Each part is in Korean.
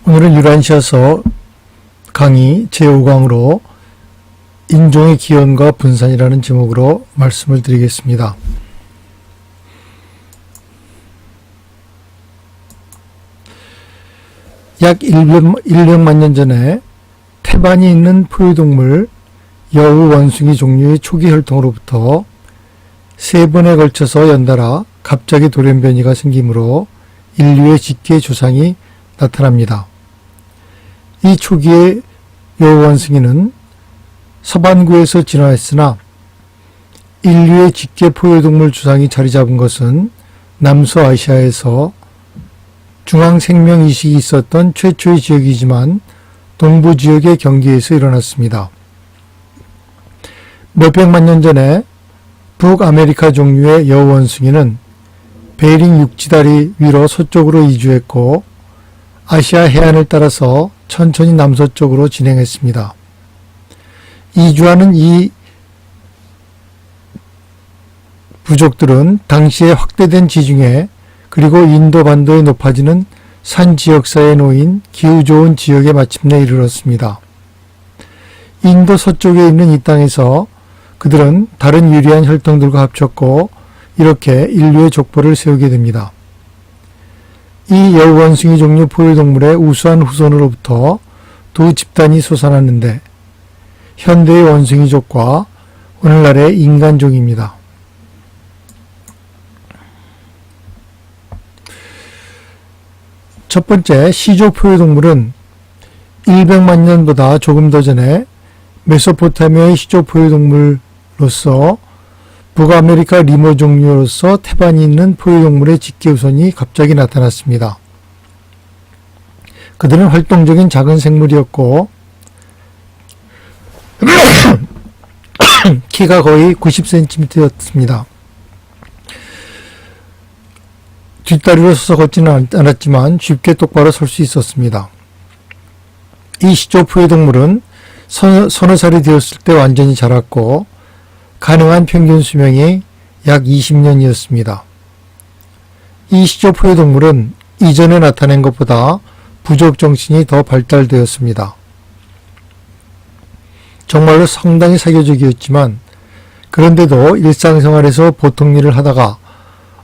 오늘은 유란시아서 강의 제5강으로 인종의 기원과 분산이라는 제목으로 말씀을 드리겠습니다. 약 100만 년 전에 태반이 있는 포유동물 여우 원숭이 종류의 초기 혈통으로부터 3번에 걸쳐서 연달아 갑자기 돌연변이가 생기므로 인류의 직계 조상이 나타납니다. 이 초기의 여우 원숭이는 서반구에서 진화했으나 인류의 직계 포유동물 조상이 자리 잡은 것은 남서아시아에서 중앙생명이식이 있었던 최초의 지역이지만 동부 지역의 경계에서 일어났습니다. 몇백만 년 전에 북아메리카 종류의 여우 원숭이는 베링 육지다리 위로 서쪽으로 이주했고 아시아 해안을 따라서 천천히 남서쪽으로 진행했습니다. 이주하는 이 부족들은 당시에 확대된 지중해 그리고 인도 반도에 높아지는 산 지역사에 놓인 기후 좋은 지역에 마침내 이르렀습니다. 인도 서쪽에 있는 이 땅에서 그들은 다른 유리한 혈통들과 합쳤고 이렇게 인류의 족보를 세우게 됩니다. 이 여우 원숭이 종류 포유동물의 우수한 후손으로부터 두 집단이 솟아났는데 현대의 원숭이족과 오늘날의 인간족입니다. 첫 번째 시족 포유동물은 100만 년보다 조금 더 전에 메소포타미아의 시족 포유동물로서 북아메리카 리모 종류로서 태반이 있는 포유동물의 직계후손이 갑자기 나타났습니다. 그들은 활동적인 작은 생물이었고 키가 거의 90cm였습니다. 뒷다리로 서서 걷지는 않았지만 쉽게 똑바로 설 수 있었습니다. 이 시족 포유동물은 서너 살이 되었을 때 완전히 자랐고 가능한 평균 수명이 약 20년이었습니다. 이 시족 포유동물은 이전에 나타낸 것보다 부족 정신이 더 발달되었습니다. 정말로 상당히 사교적이었지만 그런데도 일상생활에서 보통 일을 하다가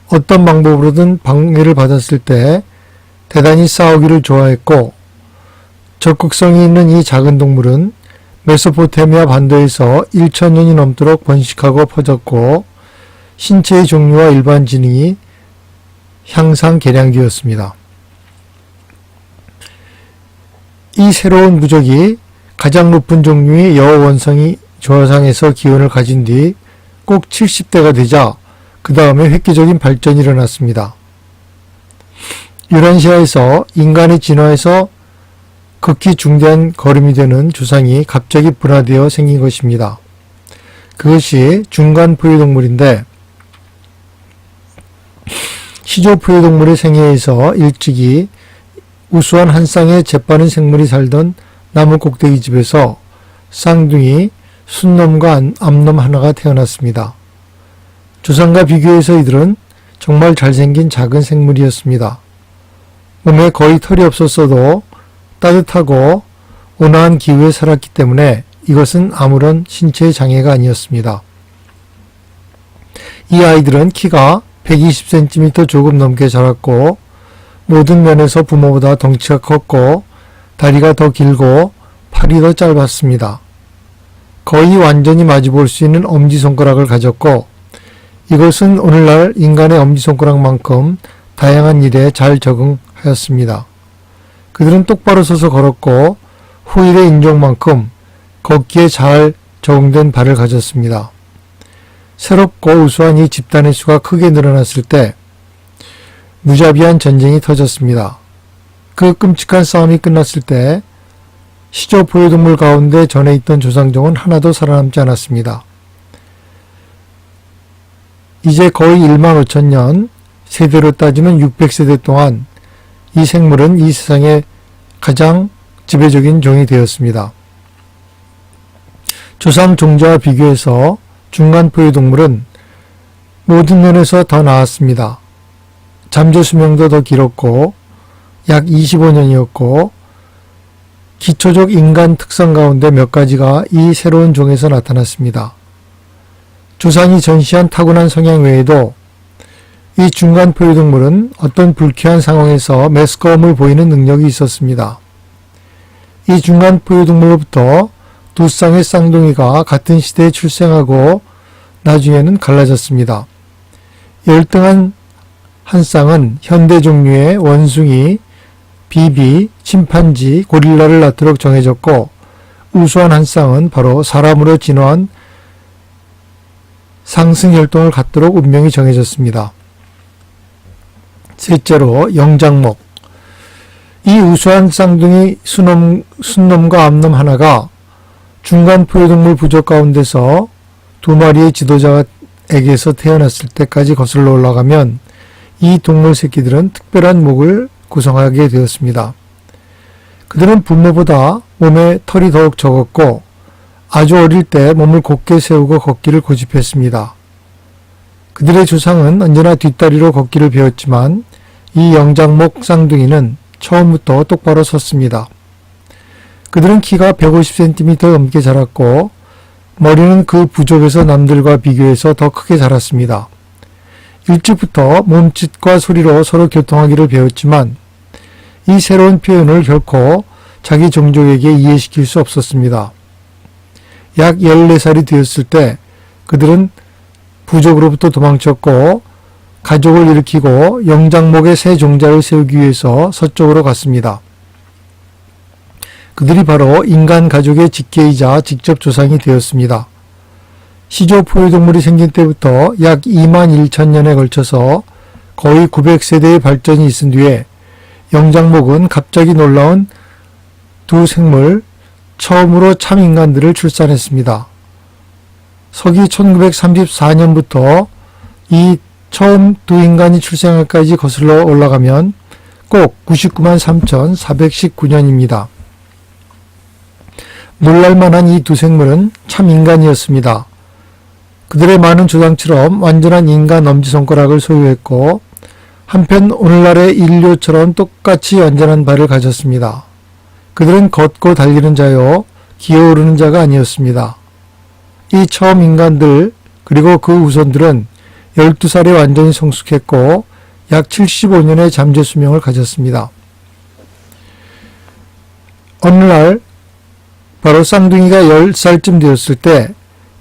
어떤 방법으로든 방해를 받았을 때 대단히 싸우기를 좋아했고 적극성이 있는 이 작은 동물은 메소포타미아 반도에서 1000년이 넘도록 번식하고 퍼졌고 신체의 종류와 일반 지능이 향상 개량되었습니다. 이 새로운 부족이 가장 높은 종류의 여우 원숭이 조상에서 기원을 가진 뒤 꼭 70대가 되자 그 다음에 획기적인 발전이 일어났습니다. 유란시아에서 인간의 진화에서 극히 중대한 걸음이 되는 조상이 갑자기 분화되어 생긴 것입니다. 그것이 중간 포유동물인데 시족 포유동물의 생애에서 일찍이 우수한 한 쌍의 재빠른 생물이 살던 나무 꼭대기 집에서 쌍둥이 순놈과 암놈 하나가 태어났습니다. 조상과 비교해서 이들은 정말 잘생긴 작은 생물이었습니다. 몸에 거의 털이 없었어도 따뜻하고 온화한 기후에 살았기 때문에 이것은 아무런 신체의 장애가 아니었습니다. 이 아이들은 키가 120cm 조금 넘게 자랐고 모든 면에서 부모보다 덩치가 컸고 다리가 더 길고 팔이 더 짧았습니다. 거의 완전히 마주볼 수 있는 엄지손가락을 가졌고 이것은 오늘날 인간의 엄지손가락만큼 다양한 일에 잘 적응하였습니다. 그들은 똑바로 서서 걸었고 후일의 인종만큼 걷기에 잘 적응된 발을 가졌습니다. 새롭고 우수한 이 집단의 수가 크게 늘어났을 때 무자비한 전쟁이 터졌습니다. 그 끔찍한 싸움이 끝났을 때 시족 포유동물 가운데 전에 있던 조상종은 하나도 살아남지 않았습니다. 이제 거의 15,000년, 세대로 따지면 600세대 동안 이 생물은 이 세상의 가장 지배적인 종이 되었습니다. 조상 종자와 비교해서 중간 포유동물은 모든 면에서 더 나았습니다. 잠재 수명도 더 길었고 약 25년이었고 기초적 인간 특성 가운데 몇 가지가 이 새로운 종에서 나타났습니다. 조상이 전시한 타고난 성향 외에도 이 중간 포유동물은 어떤 불쾌한 상황에서 매스꺼움을 보이는 능력이 있었습니다. 이 중간 포유동물로부터 두 쌍의 쌍둥이가 같은 시대에 출생하고 나중에는 갈라졌습니다. 열등한 한 쌍은 현대 종류의 원숭이, 비비, 침판지, 고릴라를 낳도록 정해졌고 우수한 한 쌍은 바로 사람으로 진화한 상승혈통을 갖도록 운명이 정해졌습니다. 셋째로 영장목. 이 우수한 쌍둥이 순놈과 암놈 하나가 중간 포유동물 부족 가운데서 두 마리의 지도자에게서 태어났을 때까지 거슬러 올라가면 이 동물 새끼들은 특별한 목을 구성하게 되었습니다. 그들은 부모보다 몸에 털이 더욱 적었고 아주 어릴 때 몸을 곧게 세우고 걷기를 고집했습니다. 그들의 조상은 언제나 뒷다리로 걷기를 배웠지만 이 영장목 쌍둥이는 처음부터 똑바로 섰습니다. 그들은 키가 150cm 넘게 자랐고 머리는 그 부족에서 남들과 비교해서 더 크게 자랐습니다. 일찍부터 몸짓과 소리로 서로 교통하기를 배웠지만 이 새로운 표현을 결코 자기 종족에게 이해시킬 수 없었습니다. 약 14살이 되었을 때 그들은 부족으로부터 도망쳤고 가족을 일으키고 영장목의 새 종자를 세우기 위해서 서쪽으로 갔습니다. 그들이 바로 인간 가족의 직계이자 직접 조상이 되었습니다. 시조 포유동물이 생긴 때부터 약 2만 1천 년에 걸쳐서 거의 900세대의 발전이 있은 뒤에 영장목은 갑자기 놀라운 두 생물, 처음으로 참인간들을 출산했습니다. 서기 1934년부터 이 처음 두 인간이 출생할까지 거슬러 올라가면 꼭 99만 3,419년입니다. 놀랄만한 이 두 생물은 참 인간이었습니다. 그들의 많은 조상처럼 완전한 인간 엄지손가락을 소유했고 한편 오늘날의 인류처럼 똑같이 완전한 발을 가졌습니다. 그들은 걷고 달리는 자요 기어오르는 자가 아니었습니다. 이 처음 인간들 그리고 그 후손들은 12살에 완전히 성숙했고 약 75년의 잠재 수명을 가졌습니다. 어느 날 바로 쌍둥이가 10살쯤 되었을 때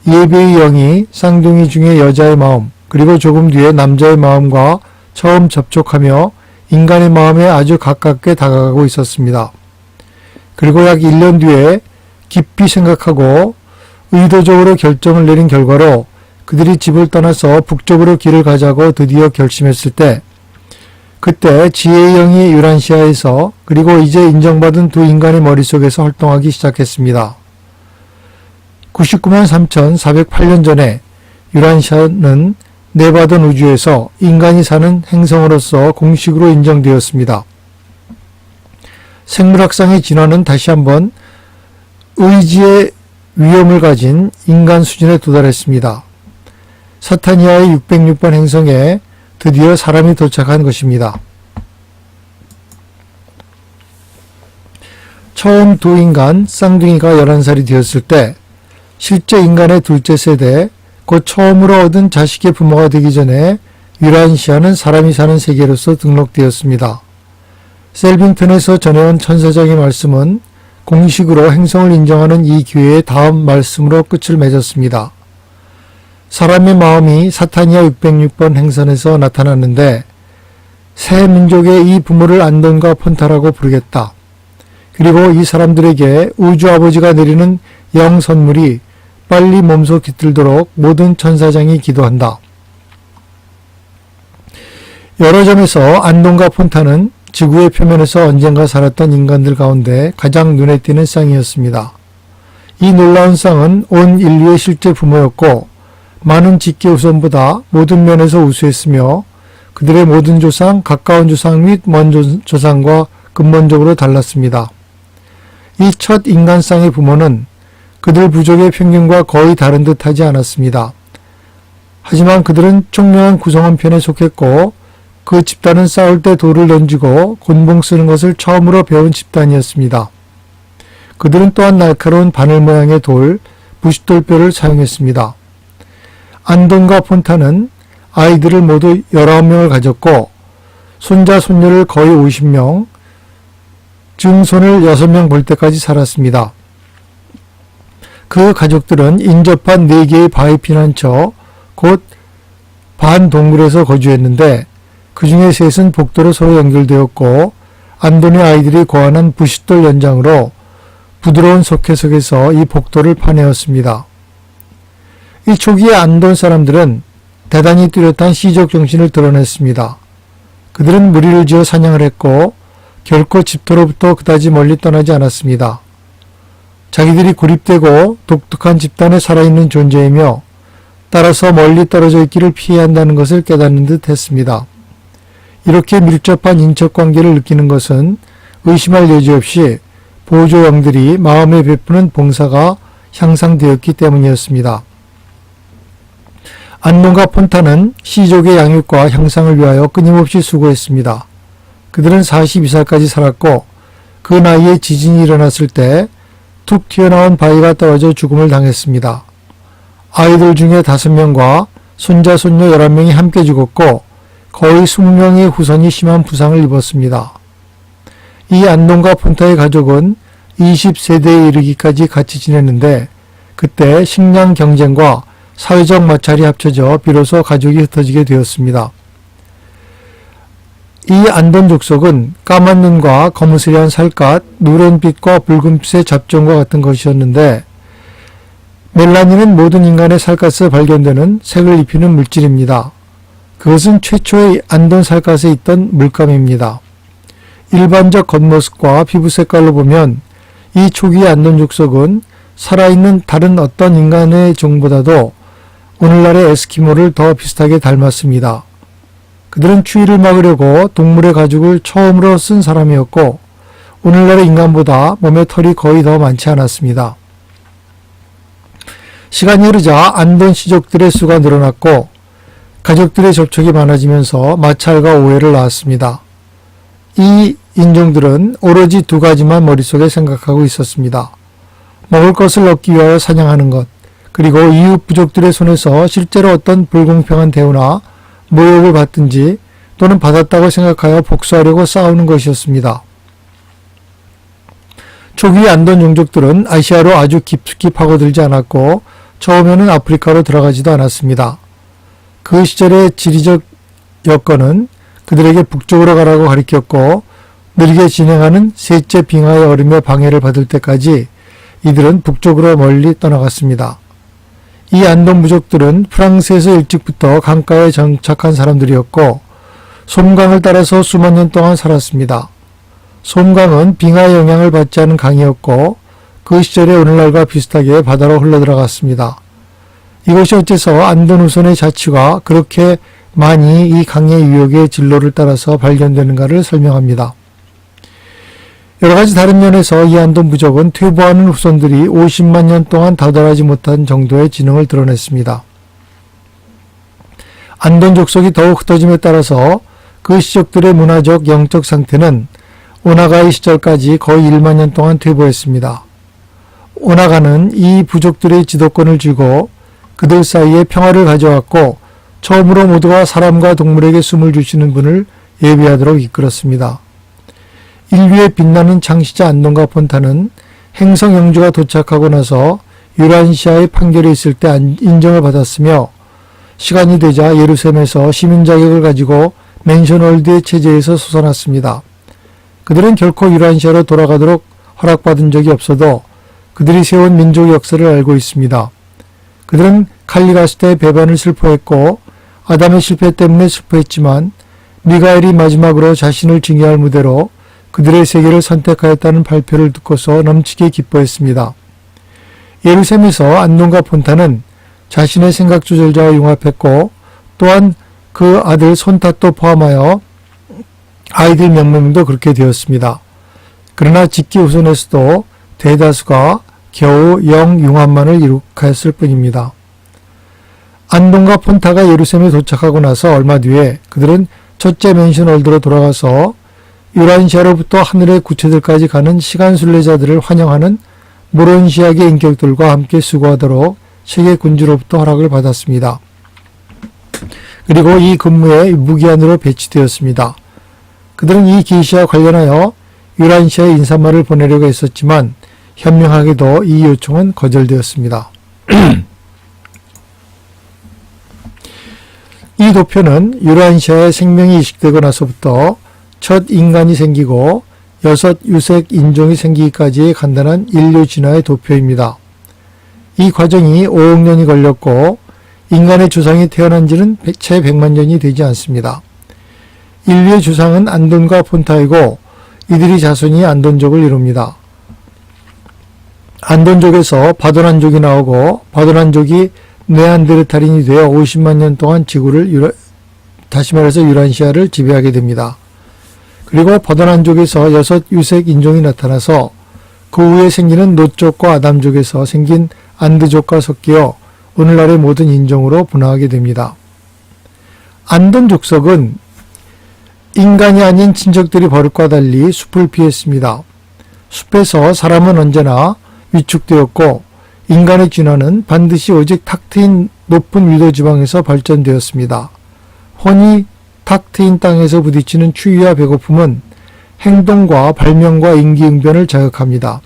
예배의 영이 쌍둥이 중에 여자의 마음 그리고 조금 뒤에 남자의 마음과 처음 접촉하며 인간의 마음에 아주 가깝게 다가가고 있었습니다. 그리고 약 1년 뒤에 깊이 생각하고 의도적으로 결정을 내린 결과로 그들이 집을 떠나서 북쪽으로 길을 가자고 드디어 결심했을 때 그때 지혜의 영이 유란시아에서 그리고 이제 인정받은 두 인간의 머릿속에서 활동하기 시작했습니다. 99만 3,408년 전에 유란시아는 네바던 우주에서 인간이 사는 행성으로서 공식으로 인정되었습니다. 생물학상의 진화는 다시 한번 의지의 위험을 가진 인간 수준에 도달했습니다. 사타니아의 606번 행성에 드디어 사람이 도착한 것입니다. 처음 두 인간 쌍둥이가 11살이 되었을 때 실제 인간의 둘째 세대 곧 처음으로 얻은 자식의 부모가 되기 전에 유란시아는 사람이 사는 세계로서 등록되었습니다. 셀빙턴에서 전해온 천사장의 말씀은 공식으로 행성을 인정하는 이 기회의 다음 말씀으로 끝을 맺었습니다. 사람의 마음이 사타니아 606번 행선에서 나타났는데 새 민족의 이 부모를 안돈과 폰타라고 부르겠다. 그리고 이 사람들에게 우주 아버지가 내리는 영 선물이 빨리 몸소 깃들도록 모든 천사장이 기도한다. 여러 점에서 안돈과 폰타는 지구의 표면에서 언젠가 살았던 인간들 가운데 가장 눈에 띄는 쌍이었습니다. 이 놀라운 쌍은 온 인류의 실제 부모였고 많은 직계 후손보다 모든 면에서 우수했으며 그들의 모든 조상, 가까운 조상 및 먼 조상과 근본적으로 달랐습니다. 이 첫 인간쌍의 부모는 그들 부족의 평균과 거의 다른 듯 하지 않았습니다. 하지만 그들은 총명한 구성원편에 속했고 그 집단은 싸울 때 돌을 던지고 곤봉 쓰는 것을 처음으로 배운 집단이었습니다. 그들은 또한 날카로운 바늘 모양의 돌, 부싯돌뼈를 사용했습니다. 안돈과 폰타는 아이들을 모두 19명을 가졌고 손자, 손녀를 거의 50명, 증손을 6명 볼 때까지 살았습니다. 그 가족들은 인접한 4개의 바위 피난처, 곧 반동굴에서 거주했는데 그 중에 3은 복도로 서로 연결되었고 안돈의 아이들이 고안한 부싯돌 연장으로 부드러운 석회석에서 이 복도를 파내었습니다. 이 초기의 안돈 사람들은 대단히 뚜렷한 시적 정신을 드러냈습니다. 그들은 무리를 지어 사냥을 했고 결코 집터로부터 그다지 멀리 떠나지 않았습니다. 자기들이 고립되고 독특한 집단에 살아있는 존재이며 따라서 멀리 떨어져 있기를 피해야 한다는 것을 깨닫는 듯 했습니다. 이렇게 밀접한 인척관계를 느끼는 것은 의심할 여지 없이 보조영들이 마음에 베푸는 봉사가 향상되었기 때문이었습니다. 안돈과 폰타는 시족의 양육과 향상을 위하여 끊임없이 수고했습니다. 그들은 42살까지 살았고 그 나이에 지진이 일어났을 때 툭 튀어나온 바위가 떨어져 죽음을 당했습니다. 아이들 중에 5명과 손자, 손녀 11명이 함께 죽었고 거의 20명의 후손이 심한 부상을 입었습니다. 이 안돈과 폰타의 가족은 20세대에 이르기까지 같이 지냈는데 그때 식량 경쟁과 사회적 마찰이 합쳐져 비로소 가족이 흩어지게 되었습니다. 이 안돈 족속은 까만 눈과 거무스레한 살갗, 누런빛과 붉은빛의 잡종과 같은 것이었는데 멜라닌은 모든 인간의 살갗에 발견되는 색을 입히는 물질입니다. 그것은 최초의 안돈 살갗에 있던 물감입니다. 일반적 겉모습과 피부 색깔로 보면 이 초기 안돈 족속은 살아있는 다른 어떤 인간의 종보다도 오늘날의 에스키모를 더 비슷하게 닮았습니다. 그들은 추위를 막으려고 동물의 가죽을 처음으로 쓴 사람이었고 오늘날의 인간보다 몸에 털이 거의 더 많지 않았습니다. 시간이 흐르자 안돈 시족들의 수가 늘어났고 가족들의 접촉이 많아지면서 마찰과 오해를 낳았습니다. 이 인종들은 오로지 2가지만 머릿속에 생각하고 있었습니다. 먹을 것을 얻기 위하여 사냥하는 것, 그리고 이웃 부족들의 손에서 실제로 어떤 불공평한 대우나 모욕을 받든지 또는 받았다고 생각하여 복수하려고 싸우는 것이었습니다. 초기 안돈 종족들은 아시아로 아주 깊숙이 파고들지 않았고 처음에는 아프리카로 들어가지도 않았습니다. 그 시절의 지리적 여건은 그들에게 북쪽으로 가라고 가리켰고 느리게 진행하는 셋째 빙하의 얼음에 방해를 받을 때까지 이들은 북쪽으로 멀리 떠나갔습니다. 이 안돈 부족들은 프랑스에서 일찍부터 강가에 정착한 사람들이었고 솜강을 따라서 수만 년 동안 살았습니다. 솜강은 빙하의 영향을 받지 않은 강이었고 그 시절에 오늘날과 비슷하게 바다로 흘러들어갔습니다. 이것이 어째서 안돈 후손의 자취가 그렇게 많이 이 강의 유역의 진로를 따라서 발견되는가를 설명합니다. 여러가지 다른 면에서 이 안돈 부족은 퇴보하는 후손들이 50만 년 동안 다다르지 못한 정도의 지능을 드러냈습니다. 안돈 족속이 더욱 흩어짐에 따라서 그 시족들의 문화적, 영적 상태는 오나가의 시절까지 거의 1만 년 동안 퇴보했습니다. 오나가는 이 부족들의 지도권을 쥐고 그들 사이에 평화를 가져왔고 처음으로 모두가 사람과 동물에게 숨을 주시는 분을 예비하도록 이끌었습니다. 인류의 빛나는 창시자 안돈과 폰타는 행성 영주가 도착하고 나서 유란시아의 판결이 있을 때 인정을 받았으며 시간이 되자 예루살렘에서 시민 자격을 가지고 맨션월드의 체제에서 솟아났습니다. 그들은 결코 유란시아로 돌아가도록 허락받은 적이 없어도 그들이 세운 민족 역사를 알고 있습니다. 그들은 칼리가스테의 배반을 슬퍼했고 아담의 실패 때문에 슬퍼했지만 미가엘이 마지막으로 자신을 징계할 무대로 그들의 세계를 선택하였다는 발표를 듣고서 넘치게 기뻐했습니다. 예루살렘에서 안돈과 폰타는 자신의 생각 조절자와 융합했고 또한 그 아들 손탓도 포함하여 아이들 명명도 그렇게 되었습니다. 그러나 직계 후손에서도 대다수가 겨우 영융합만을 이룩하였을 뿐입니다. 안돈과 폰타가 예루살렘에 도착하고 나서 얼마 뒤에 그들은 첫째 맨션월드로 돌아가서 유란시아로부터 하늘의 구체들까지 가는 시간 순례자들을 환영하는 모론시아계 인격들과 함께 수고하도록 세계 군주로부터 허락을 받았습니다. 그리고 이 근무에 무기한으로 배치되었습니다. 그들은 이 계시와 관련하여 유란시아에 인사말을 보내려고 했었지만 현명하게도 이 요청은 거절되었습니다. 이 도표는 유란시아에 생명이 이식되고 나서부터 첫 인간이 생기고 6 유색 인종이 생기기까지의 간단한 인류 진화의 도표입니다. 이 과정이 5억 년이 걸렸고 인간의 조상이 태어난 지는 채 100만 년이 되지 않습니다. 인류의 조상은 안돈과 폰타이고 이들이 자손이 안돈족을 이룹니다. 안돈족에서 바도난족이 나오고 바도난족이 네안데르탈인이 되어 50만 년 동안 지구를 다시 말해서 유란시아를 지배하게 됩니다. 그리고 바도난족에서 6 유색 인종이 나타나서 그 후에 생기는 노족과 아담족에서 생긴 안드족과 섞여 오늘날의 모든 인종으로 분화하게 됩니다. 안돈 족속은 인간이 아닌 친척들이 버릇과 달리 숲을 피했습니다. 숲에서 사람은 언제나 위축되었고 인간의 진화는 반드시 오직 탁 트인 높은 위도지방에서 발전되었습니다. 혼이 탁 트인 땅에서 부딪히는 추위와 배고픔은 행동과 발명과 인기응변을 자극합니다.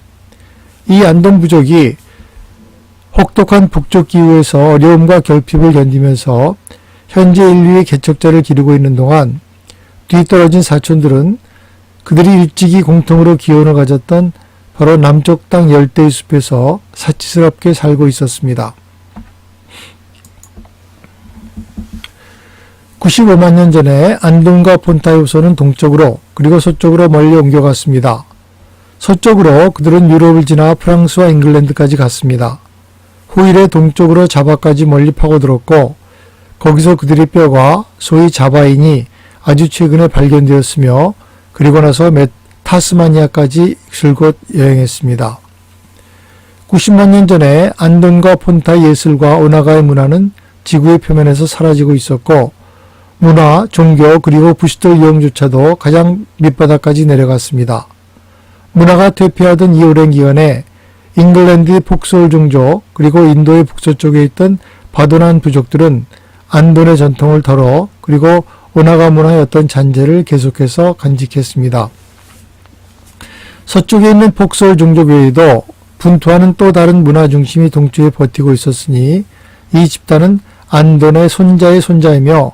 이 안돈 부족이 혹독한 북쪽 기후에서 어려움과 결핍을 견디면서 현재 인류의 개척자를 기르고 있는 동안 뒤떨어진 사촌들은 그들이 일찍이 공통으로 기원을 가졌던 바로 남쪽 땅 열대의 숲에서 사치스럽게 살고 있었습니다. 95만 년 전에 안돈과 폰타이 후손은 동쪽으로 그리고 서쪽으로 멀리 옮겨갔습니다. 서쪽으로 그들은 유럽을 지나 프랑스와 잉글랜드까지 갔습니다. 후일에 동쪽으로 자바까지 멀리 파고들었고 거기서 그들의 뼈가 소위 자바인이 아주 최근에 발견되었으며 그리고 나서 타스마니아까지 줄곧 여행했습니다. 90만 년 전에 안돈과 폰타이 예술과 오나가의 문화는 지구의 표면에서 사라지고 있었고 문화, 종교 그리고 부시들 유형조차도 가장 밑바닥까지 내려갔습니다. 문화가 퇴폐하던 이 오랜 기간에 잉글랜드의 폭솔 종족 그리고 인도의 북서쪽에 있던 바도난 부족들은 안돈의 전통을 덜어 그리고 오나가 문화의 어떤 잔재를 계속해서 간직했습니다. 서쪽에 있는 폭솔 종족 외에도 분투하는 또 다른 문화 중심이 동쪽에 버티고 있었으니 이 집단은 안돈의 손자의 손자이며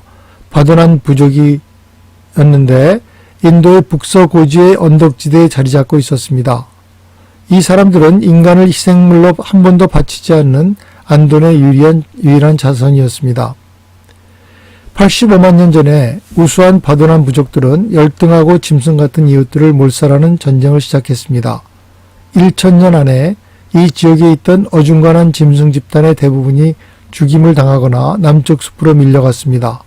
바도난 부족이었는데 인도의 북서고지의 언덕지대에 자리 잡고 있었습니다. 이 사람들은 인간을 희생물로 한 번도 바치지 않는 안돈의 유일한 자손이었습니다. 85만 년 전에 우수한 바도난 부족들은 열등하고 짐승 같은 이웃들을 몰살하는 전쟁을 시작했습니다. 1000년 안에 이 지역에 있던 어중간한 짐승 집단의 대부분이 죽임을 당하거나 남쪽 숲으로 밀려갔습니다.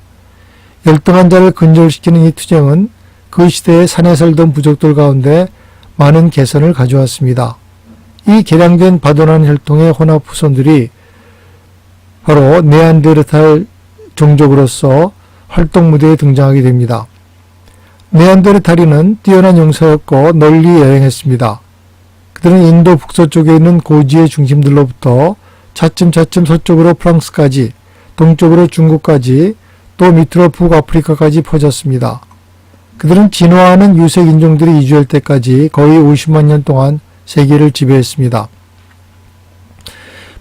열등한 자를 근절시키는 이 투쟁은 그 시대에 산에 살던 부족들 가운데 많은 개선을 가져왔습니다. 이 개량된 바도난 혈통의 혼합 후손들이 바로 네안데르탈 종족으로서 활동 무대에 등장하게 됩니다. 네안데르탈인은 뛰어난 용사였고 널리 여행했습니다. 그들은 인도 북서쪽에 있는 고지의 중심들로부터 차츰차츰 서쪽으로 프랑스까지, 동쪽으로 중국까지, 또 밑으로 북아프리카까지 퍼졌습니다. 그들은 진화하는 유색 인종들이 이주할 때까지 거의 50만 년 동안 세계를 지배했습니다.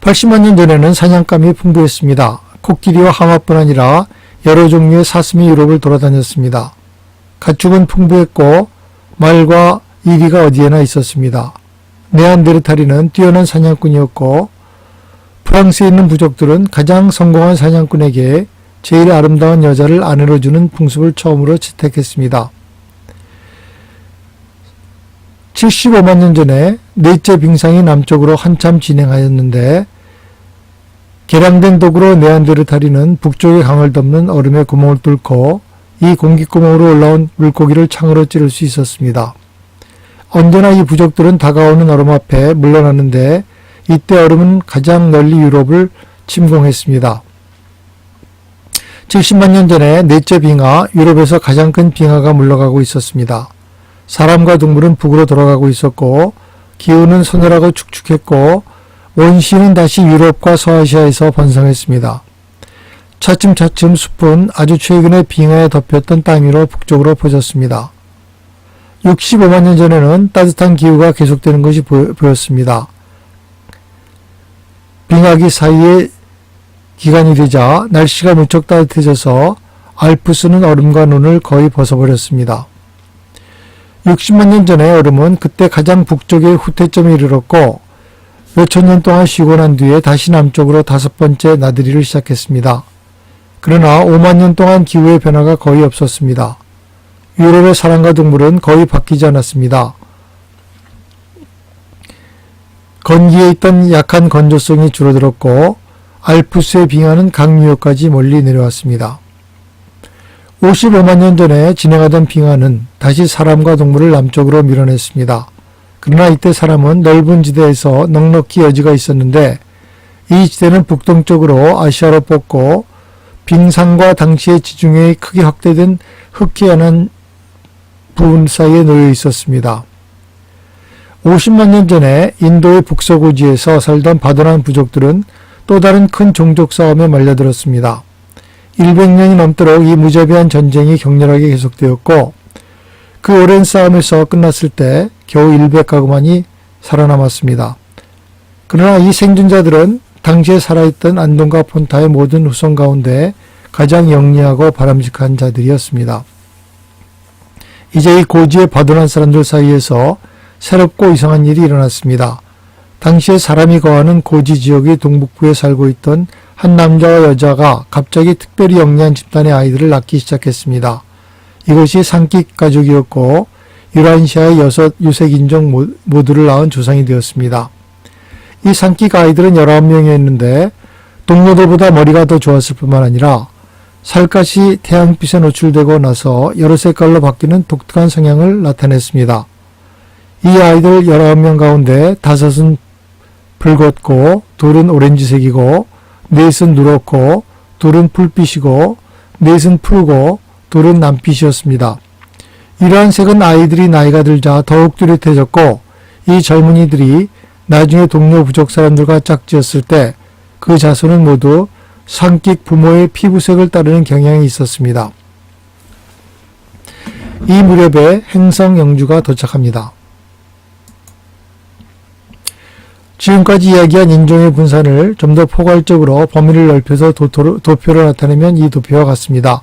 80만 년 전에는 사냥감이 풍부했습니다. 코끼리와 하마뿐 아니라 여러 종류의 사슴이 유럽을 돌아다녔습니다. 가축은 풍부했고 말과 이리가 어디에나 있었습니다. 네안데르탈인은 뛰어난 사냥꾼이었고 프랑스에 있는 부족들은 가장 성공한 사냥꾼에게 제일 아름다운 여자를 아내로 주는 풍습을 처음으로 채택했습니다. 75만 년 전에 넷째 빙상이 남쪽으로 한참 진행하였는데 개량된 도구로 네안데르탈인은 북쪽의 강을 덮는 얼음의 구멍을 뚫고 이 공기구멍으로 올라온 물고기를 창으로 찌를 수 있었습니다. 언제나 이 부족들은 다가오는 얼음 앞에 물러났는데 이때 얼음은 가장 널리 유럽을 침공했습니다. 70만 년 전에 넷째 빙하, 유럽에서 가장 큰 빙하가 물러가고 있었습니다. 사람과 동물은 북으로 돌아가고 있었고 기후는 서늘하고 축축했고 원시는 다시 유럽과 서아시아에서 번성했습니다. 차츰차츰 숲은 아주 최근에 빙하에 덮였던 땅 위로 북쪽으로 퍼졌습니다. 65만 년 전에는 따뜻한 기후가 계속되는 것이 보였습니다. 빙하기 사이에 기간이 되자 날씨가 무척 따뜻해져서 알프스는 얼음과 눈을 거의 벗어버렸습니다. 60만 년 전의 얼음은 그때 가장 북쪽의 후퇴점에 이르렀고 몇천 년 동안 쉬고 난 뒤에 다시 남쪽으로 5번째 나들이를 시작했습니다. 그러나 5만 년 동안 기후의 변화가 거의 없었습니다. 유럽의 사람과 동물은 거의 바뀌지 않았습니다. 건기에 있던 약한 건조성이 줄어들었고 알프스의 빙하는 강유역까지 멀리 내려왔습니다. 55만 년 전에 진행하던 빙하는 다시 사람과 동물을 남쪽으로 밀어냈습니다. 그러나 이때 사람은 넓은 지대에서 넉넉히 여지가 있었는데 이 지대는 북동쪽으로 아시아로 뻗고 빙산과 당시의 지중해에 크게 확대된 흑해안한 부분 사이에 놓여 있었습니다. 50만 년 전에 인도의 북서고지에서 살던 바도난 부족들은 또 다른 큰 종족 싸움에 말려들었습니다. 100년이 넘도록 이 무자비한 전쟁이 격렬하게 계속되었고 그 오랜 싸움에서 끝났을 때 겨우 100가구만이 살아남았습니다. 그러나 이 생존자들은 당시에 살아있던 안돈과 폰타의 모든 후손 가운데 가장 영리하고 바람직한 자들이었습니다. 이제 이 고지의 바도난 사람들 사이에서 새롭고 이상한 일이 일어났습니다. 당시에 사람이 거하는 고지 지역의 동북부에 살고 있던 한 남자와 여자가 갑자기 특별히 영리한 집단의 아이들을 낳기 시작했습니다. 이것이 산끽 가족이었고 유란시아의 6 유색인종 모두를 낳은 조상이 되었습니다. 이 산끽 아이들은 19명이었는데 동료들보다 머리가 더 좋았을 뿐만 아니라 살갗이 태양빛에 노출되고 나서 여러 색깔로 바뀌는 독특한 성향을 나타냈습니다. 이 아이들 19명 가운데 5은 붉었고 2은 오렌지색이고 4은 누렇고 2은 풀빛이고 4은 푸르고 2은 남빛이었습니다. 이러한 색은 아이들이 나이가 들자 더욱 뚜렷해졌고 이 젊은이들이 나중에 동료 부족 사람들과 짝지었을 때 그 자손은 모두 산끽 부모의 피부색을 따르는 경향이 있었습니다. 이 무렵에 행성 영주가 도착합니다. 지금까지 이야기한 인종의 분산을 좀 더 포괄적으로 범위를 넓혀서 도표로 나타내면 이 도표와 같습니다.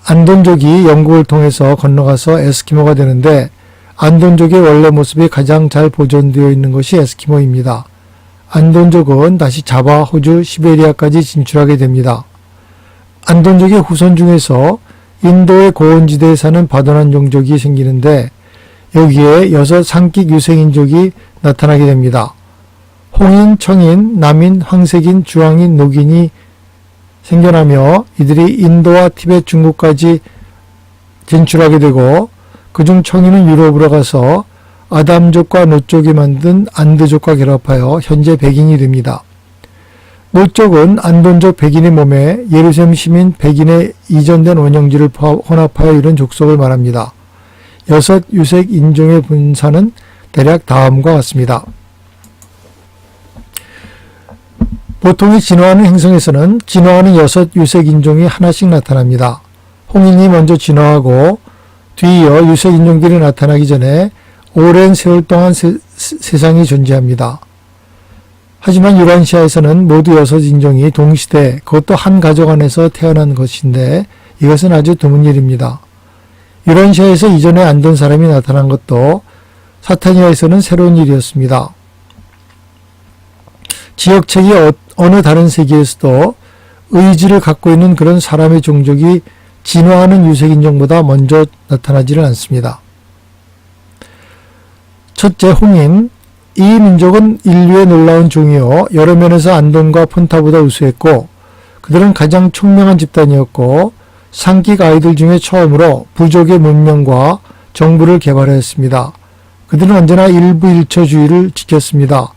안돈족이 영국을 통해서 건너가서 에스키모가 되는데 안돈족의 원래 모습이 가장 잘 보존되어 있는 것이 에스키모입니다. 안돈족은 다시 자바, 호주, 시베리아까지 진출하게 됩니다. 안돈족의 후손 중에서 인도의 고원지대에 사는 바도난 종족이 생기는데 여기에 6 산끽 유색인족이 나타나게 됩니다. 홍인, 청인, 남인, 황색인, 주황인, 녹인이 생겨나며 이들이 인도와 티베트, 중국까지 진출하게 되고 그중 청인은 유럽으로 가서 아담족과 노족이 만든 안드족과 결합하여 현재 백인이 됩니다. 노족은 안돈족 백인의 몸에 예루살렘 시민 백인의 이전된 원형지를 혼합하여 이룬 족속을 말합니다. 6 유색 인종의 분산은 대략 다음과 같습니다. 보통의 진화하는 행성에서는 진화하는 6 유색 인종이 하나씩 나타납니다. 홍인이 먼저 진화하고 뒤이어 유색 인종들이 나타나기 전에 오랜 세월 동안 세상이 존재합니다. 하지만 유란시아에서는 모두 6 인종이 동시대 그것도 한 가족 안에서 태어난 것인데 이것은 아주 드문 일입니다. 유란시아에서 이전에 안돈 사람이 나타난 것도 사타니아에서는 새로운 일이었습니다. 지역책이 어느 다른 세계에서도 의지를 갖고 있는 그런 사람의 종족이 진화하는 유색인종보다 먼저 나타나지는 않습니다. 첫째, 홍인. 이 민족은 인류의 놀라운 종이요 여러 면에서 안돈과 폰타보다 우수했고 그들은 가장 총명한 집단이었고 산끽 아이들 중에 처음으로 부족의 문명과 정부를 개발하였습니다. 그들은 언제나 일부일처주의를 지켰습니다.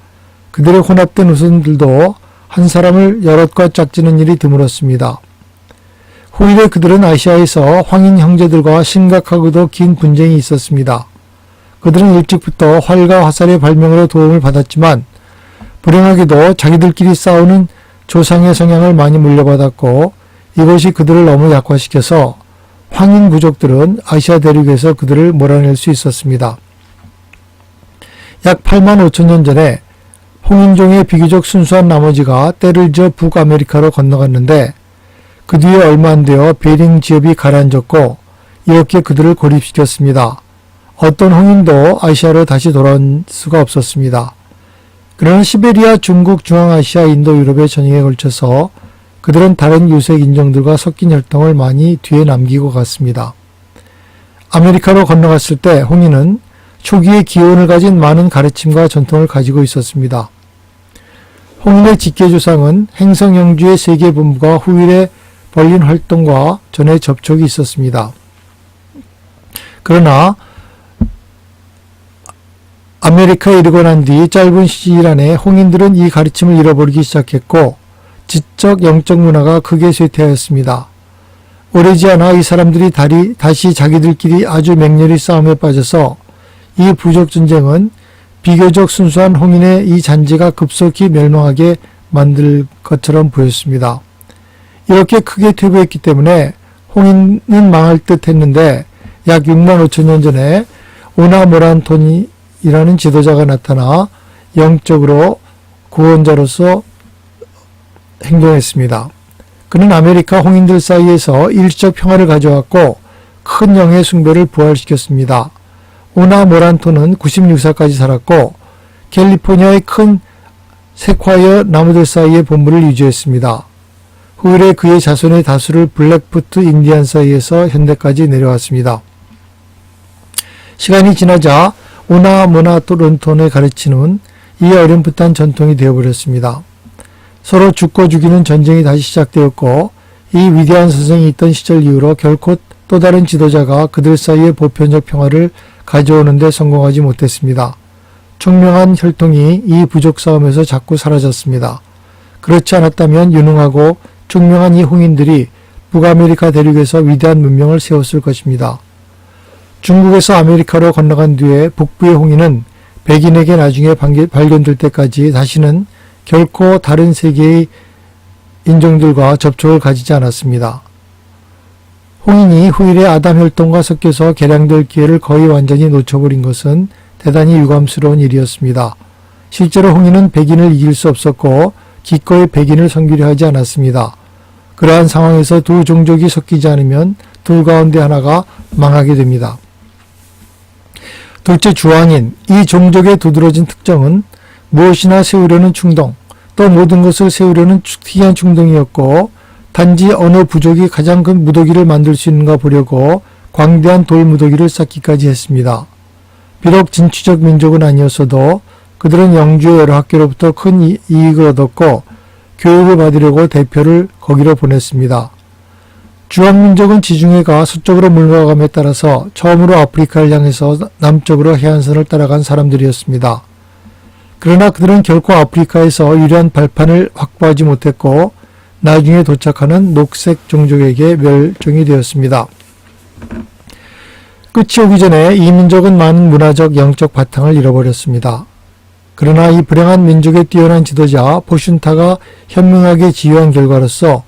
그들의 혼합된 후손들도 한 사람을 여럿과 짝지는 일이 드물었습니다. 후일에 그들은 아시아에서 황인 형제들과 심각하고도 긴 분쟁이 있었습니다. 그들은 일찍부터 활과 화살의 발명으로 도움을 받았지만 불행하게도 자기들끼리 싸우는 조상의 성향을 많이 물려받았고 이것이 그들을 너무 약화시켜서 황인 부족들은 아시아 대륙에서 그들을 몰아낼 수 있었습니다. 약 8만 5천 년 전에 홍인종의 비교적 순수한 나머지가 때를 지어 북아메리카로 건너갔는데 그 뒤에 얼마 안 되어 베링 지역이 가라앉았고 이렇게 그들을 고립시켰습니다. 어떤 홍인도 아시아로 다시 돌아올 수가 없었습니다. 그러나 시베리아, 중국, 중앙아시아, 인도, 유럽의 전역에 걸쳐서 그들은 다른 유색 인종들과 섞인 혈통을 많이 뒤에 남기고 갔습니다. 아메리카로 건너갔을 때 홍인은 초기의 기원을 가진 많은 가르침과 전통을 가지고 있었습니다. 홍인의 직계조상은 행성영주의 세계본부가 후일에 벌린 활동과 전에 접촉이 있었습니다. 그러나 아메리카에 이르고 난 뒤 짧은 시일 안에 홍인들은 이 가르침을 잃어버리기 시작했고 지적 영적 문화가 크게 쇠퇴하였습니다. 오래지 않아 이 사람들이 다시 자기들끼리 아주 맹렬히 싸움에 빠져서 이 부족 전쟁은 비교적 순수한 홍인의 이 잔재가 급속히 멸망하게 만들 것처럼 보였습니다. 이렇게 크게 퇴보했기 때문에 홍인은 망할 듯 했는데 약 6만 5천 년 전에 오나모란톤이라는 지도자가 나타나 영적으로 구원자로서 행동했습니다. 그는 아메리카 홍인들 사이에서 일시적 평화를 가져왔고 큰 영의 숭배를 부활시켰습니다. 오나모란톤은 96살까지 살았고 캘리포니아의 큰 세콰이어 나무들 사이의 본부를 유지했습니다. 후일에 그의 자손의 다수를 블랙푸트 인디안 사이에서 현대까지 내려왔습니다. 시간이 지나자 오나모란톤의 가르침은 이 어렴풋한 전통이 되어버렸습니다. 서로 죽고 죽이는 전쟁이 다시 시작되었고 이 위대한 선생이 있던 시절 이후로 결코 또 다른 지도자가 그들 사이의 보편적 평화를 가져오는 데 성공하지 못했습니다. 총명한 혈통이 이 부족 싸움에서 자꾸 사라졌습니다. 그렇지 않았다면 유능하고 총명한 이 홍인들이 북아메리카 대륙에서 위대한 문명을 세웠을 것입니다. 중국에서 아메리카로 건너간 뒤에 북부의 홍인은 백인에게 나중에 발견될 때까지 다시는 결코 다른 세계의 인종들과 접촉을 가지지 않았습니다. 홍인이 후일의 아담 혈통과 섞여서 개량될 기회를 거의 완전히 놓쳐버린 것은 대단히 유감스러운 일이었습니다. 실제로 홍인은 백인을 이길 수 없었고 기꺼이 백인을 섬기려 하지 않았습니다. 그러한 상황에서 두 종족이 섞이지 않으면 둘 가운데 하나가 망하게 됩니다. 둘째, 주황인. 이 종족의 두드러진 특징은 무엇이나 세우려는 충동, 또 모든 것을 세우려는 특이한 충동이었고 단지 어느 부족이 가장 큰 무더기를 만들 수 있는가 보려고 광대한 돌 무더기를 쌓기까지 했습니다. 비록 진취적 민족은 아니었어도 그들은 영주의 여러 학교로부터 큰 이익을 얻었고 교육을 받으려고 대표를 거기로 보냈습니다. 주황민족은 지중해가 서쪽으로 물러감에 따라서 처음으로 아프리카를 향해서 남쪽으로 해안선을 따라간 사람들이었습니다. 그러나 그들은 결코 아프리카에서 유리한 발판을 확보하지 못했고 나중에 도착하는 녹색 종족에게 멸종이 되었습니다. 끝이 오기 전에 이 민족은 많은 문화적 영적 바탕을 잃어버렸습니다. 그러나 이 불행한 민족의 뛰어난 지도자 포슌타가 현명하게 지휘한 결과로서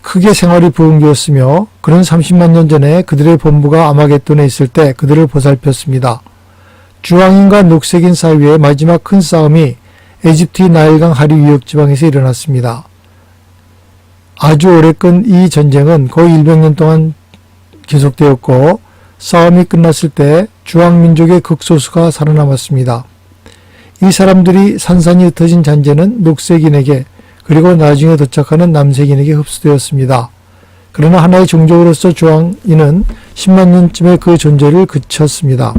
크게 생활이 부흥되었으며 그는 30만 년 전에 그들의 본부가 아마겟돈에 있을 때 그들을 보살폈습니다. 주황인과 녹색인 사이의 마지막 큰 싸움이 에집트의 나일강 하류 유역 지방에서 일어났습니다. 아주 오래 끈 이 전쟁은 거의 100년 동안 계속되었고 싸움이 끝났을 때 주황민족의 극소수가 살아남았습니다. 이 사람들이 산산이 흩어진 잔재는 녹색인에게 그리고 나중에 도착하는 남색인에게 흡수되었습니다. 그러나 하나의 종족으로서 주황인은 10만 년쯤에 그 존재를 그쳤습니다.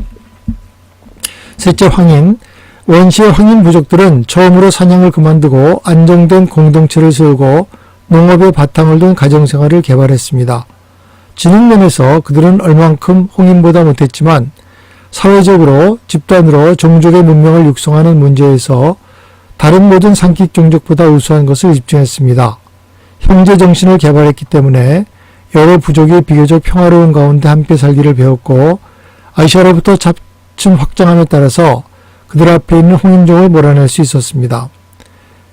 셋째, 황인. 원시의 황인 부족들은 처음으로 사냥을 그만두고 안정된 공동체를 세우고 농업의 바탕을 둔 가정생활을 개발했습니다. 지능면에서 그들은 얼만큼 홍인보다 못했지만 사회적으로 집단으로 종족의 문명을 육성하는 문제에서 다른 모든 상킥 종족보다 우수한 것을 입증했습니다. 형제정신을 개발했기 때문에 여러 부족이 비교적 평화로운 가운데 함께 살기를 배웠고 아시아로부터 차츰 확장함에 따라서 그들 앞에 있는 홍인종을 몰아낼 수 있었습니다.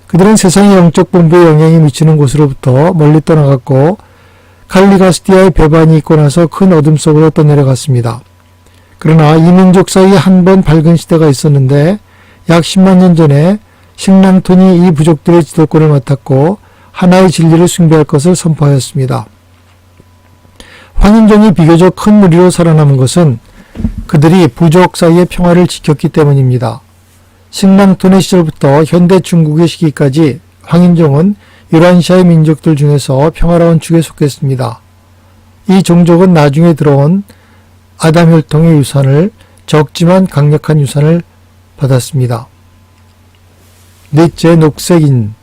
그들은 세상의 영적 본부에 영향이 미치는 곳으로부터 멀리 떠나갔고 칼리가스티아의 배반이 있고 나서 큰 어둠 속으로 떠내려갔습니다. 그러나 이 민족 사이에 한 번 밝은 시대가 있었는데 약 10만 년 전에 식랑톤이 이 부족들의 지도권을 맡았고 하나의 진리를 숭배할 것을 선포하였습니다. 황인종이 비교적 큰 무리로 살아남은 것은 그들이 부족 사이의 평화를 지켰기 때문입니다. 식랑톤의 시절부터 현대 중국의 시기까지 황인종은 유란시아의 민족들 중에서 평화로운 축에 속했습니다. 이 종족은 나중에 들어온 아담 혈통의 유산을 적지만 강력한 유산을 받았습니다. 넷째, 녹색인.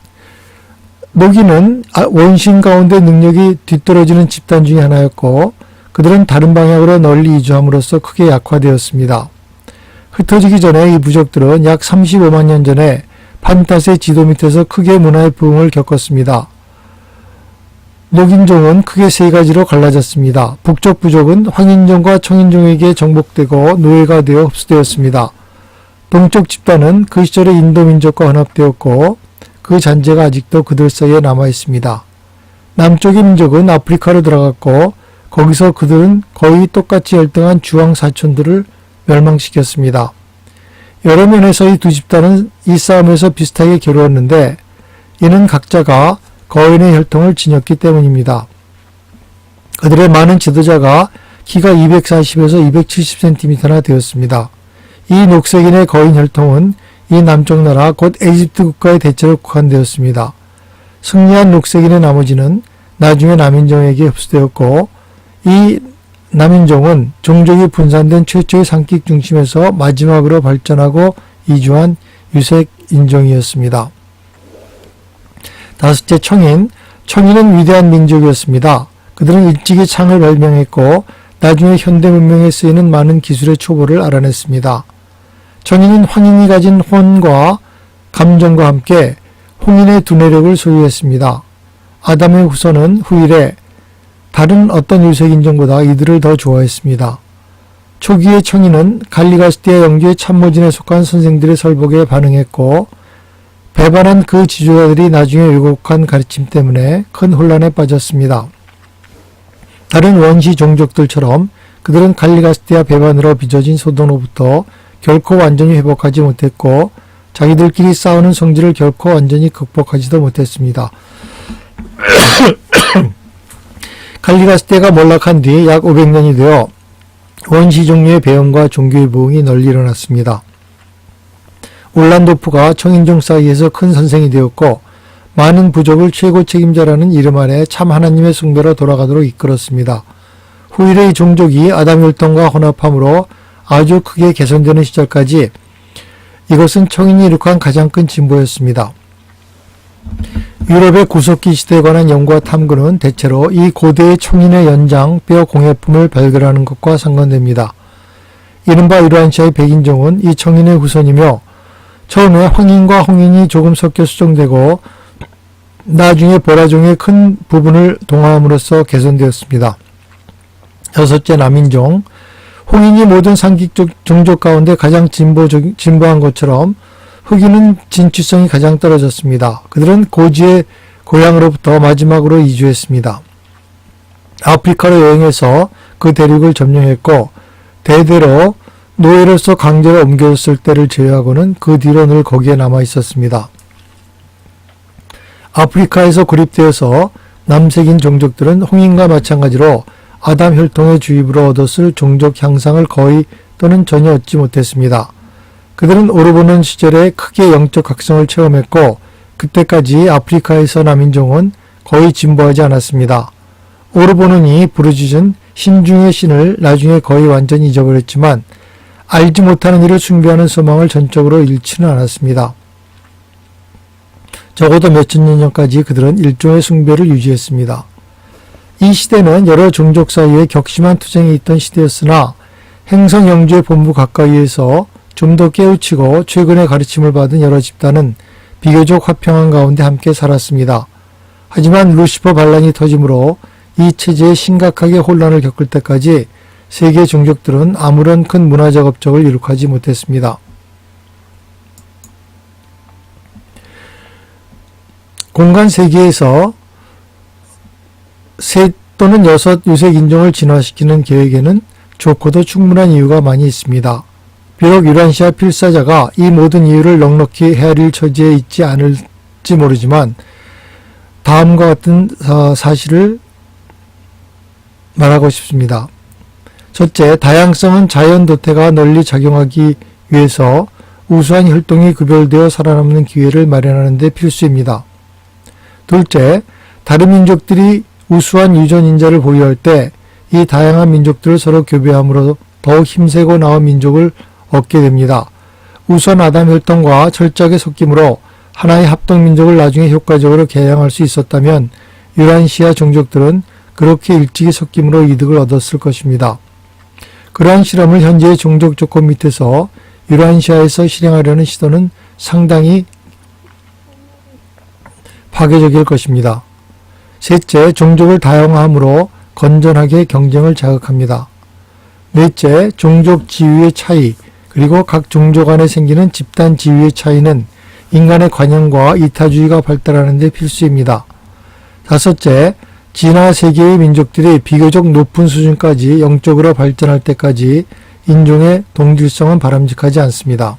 녹인은 원신 가운데 능력이 뒤떨어지는 집단 중의 하나였고 그들은 다른 방향으로 널리 이주함으로써 크게 약화되었습니다. 흩어지기 전에 이 부족들은 약 35만 년 전에 판탓의 지도 밑에서 크게 문화의 부흥을 겪었습니다. 녹인종은 크게 세 가지로 갈라졌습니다. 북쪽 부족은 황인종과 청인종에게 정복되고 노예가 되어 흡수되었습니다. 동쪽 집단은 그 시절의 인도 민족과 혼합되었고 그 잔재가 아직도 그들 사이에 남아 있습니다. 남쪽의 민족은 아프리카로 들어갔고 거기서 그들은 거의 똑같이 열등한 주황 사촌들을 멸망시켰습니다. 여러 면에서 이 두 집단은 이 싸움에서 비슷하게 겨루었는데 이는 각자가 거인의 혈통을 지녔기 때문입니다. 그들의 많은 지도자가 키가 240에서 270cm나 되었습니다. 이 녹색인의 거인 혈통은 이 남쪽 나라 곧 에집트 국가의 대체로 국한되었습니다. 승리한 녹색인의 나머지는 나중에 남인종에게 흡수되었고 이 남인종은 종족이 분산된 최초의 상킥 중심에서 마지막으로 발전하고 이주한 유색 인종이었습니다. 다섯째, 청인. 청인은 위대한 민족이었습니다. 그들은 일찍이 창을 발명했고 나중에 현대 문명에 쓰이는 많은 기술의 초보를 알아냈습니다. 청인은 황인이 가진 혼과 감정과 함께 홍인의 두뇌력을 소유했습니다. 아담의 후손은 후일에 다른 어떤 유색인종보다 이들을 더 좋아했습니다. 초기의 청인은 갈리가스티아 영주의 참모진에 속한 선생들의 설복에 반응했고 배반한 그 지도자들이 나중에 왜곡한 가르침 때문에 큰 혼란에 빠졌습니다. 다른 원시 종족들처럼 그들은 갈리가스티아 배반으로 빚어진 소동으로부터 결코 완전히 회복하지 못했고 자기들끼리 싸우는 성질을 결코 완전히 극복하지도 못했습니다. 갈리가스티아가 몰락한 뒤 약 500년이 되어 원시 종류의 배영과 종교의 부흥이 널리 일어났습니다. 올란도프가 청인종 사이에서 큰 선생이 되었고 많은 부족을 최고 책임자라는 이름 아래 참 하나님의 숭배로 돌아가도록 이끌었습니다. 후일의 이 종족이 아담 혈통과 혼합함으로 아주 크게 개선되는 시절까지 이것은 청인이 이룩한 가장 큰 진보였습니다. 유럽의 구석기 시대에 관한 연구와 탐구는 대체로 이 고대의 청인의 연장 뼈 공예품을 발견하는 것과 상관됩니다. 이른바 유란시아의 백인종은 이 청인의 후손이며 처음에 황인과 홍인이 조금 섞여 수정되고 나중에 보라종의 큰 부분을 동화함으로써 개선되었습니다. 여섯째, 남인종. 홍인이 모든 상킥 종족 가운데 가장 진보한 것처럼 흑인은 진취성이 가장 떨어졌습니다. 그들은 고지의 고향으로부터 마지막으로 이주했습니다. 아프리카로 여행해서 그 대륙을 점령했고 대대로 노예로서 강제로 옮겨졌을 때를 제외하고는 그 뒤로 늘 거기에 남아 있었습니다. 아프리카에서 고립되어서 남색인 종족들은 홍인과 마찬가지로 아담 혈통의 주입으로 얻었을 종족 향상을 거의 또는 전혀 얻지 못했습니다. 그들은 오르보는 시절에 크게 영적 각성을 체험했고 그때까지 아프리카에서 남인종은 거의 진보하지 않았습니다. 오르보는이 부르짖은 신중의 신을 나중에 거의 완전히 잊어버렸지만 알지 못하는 이를 숭배하는 소망을 전적으로 잃지는 않았습니다. 적어도 몇천 년 전까지 그들은 일종의 숭배를 유지했습니다. 이 시대는 여러 종족 사이에 격심한 투쟁이 있던 시대였으나 행성 영주의 본부 가까이에서 좀 더 깨우치고 최근의 가르침을 받은 여러 집단은 비교적 화평한 가운데 함께 살았습니다. 하지만 루시퍼 반란이 터짐으로 이 체제에 심각하게 혼란을 겪을 때까지 세계 종족들은 아무런 큰 문화적 업적을 이룩하지 못했습니다. 공간 세계에서 셋 또는 6 유색 인종을 진화시키는 계획에는 좋고도 충분한 이유가 많이 있습니다. 비록 유란시아 필사자가 이 모든 이유를 넉넉히 헤아릴 처지에 있지 않을지 모르지만 다음과 같은 사실을 말하고 싶습니다. 첫째, 다양성은 자연 도태가 널리 작용하기 위해서 우수한 혈통이 구별되어 살아남는 기회를 마련하는 데 필수입니다. 둘째, 다른 민족들이 우수한 유전 인자를 보유할 때 이 다양한 민족들을 서로 교배함으로 더욱 힘세고 나은 민족을 얻게 됩니다. 우선 아담 혈통과 철저하게 섞임으로 하나의 합동민족을 나중에 효과적으로 개량할 수 있었다면 유란시아 종족들은 그렇게 일찍이 섞임으로 이득을 얻었을 것입니다. 그러한 실험을 현재의 종족 조건 밑에서 유란시아에서 실행하려는 시도는 상당히 파괴적일 것입니다. 셋째, 종족을 다양화함으로 건전하게 경쟁을 자극합니다. 넷째, 종족 지위의 차이, 그리고 각 종족 안에 생기는 집단 지위의 차이는 인간의 관념과 이타주의가 발달하는 데 필수입니다. 다섯째, 진화 세계의 민족들이 비교적 높은 수준까지 영적으로 발전할 때까지 인종의 동질성은 바람직하지 않습니다.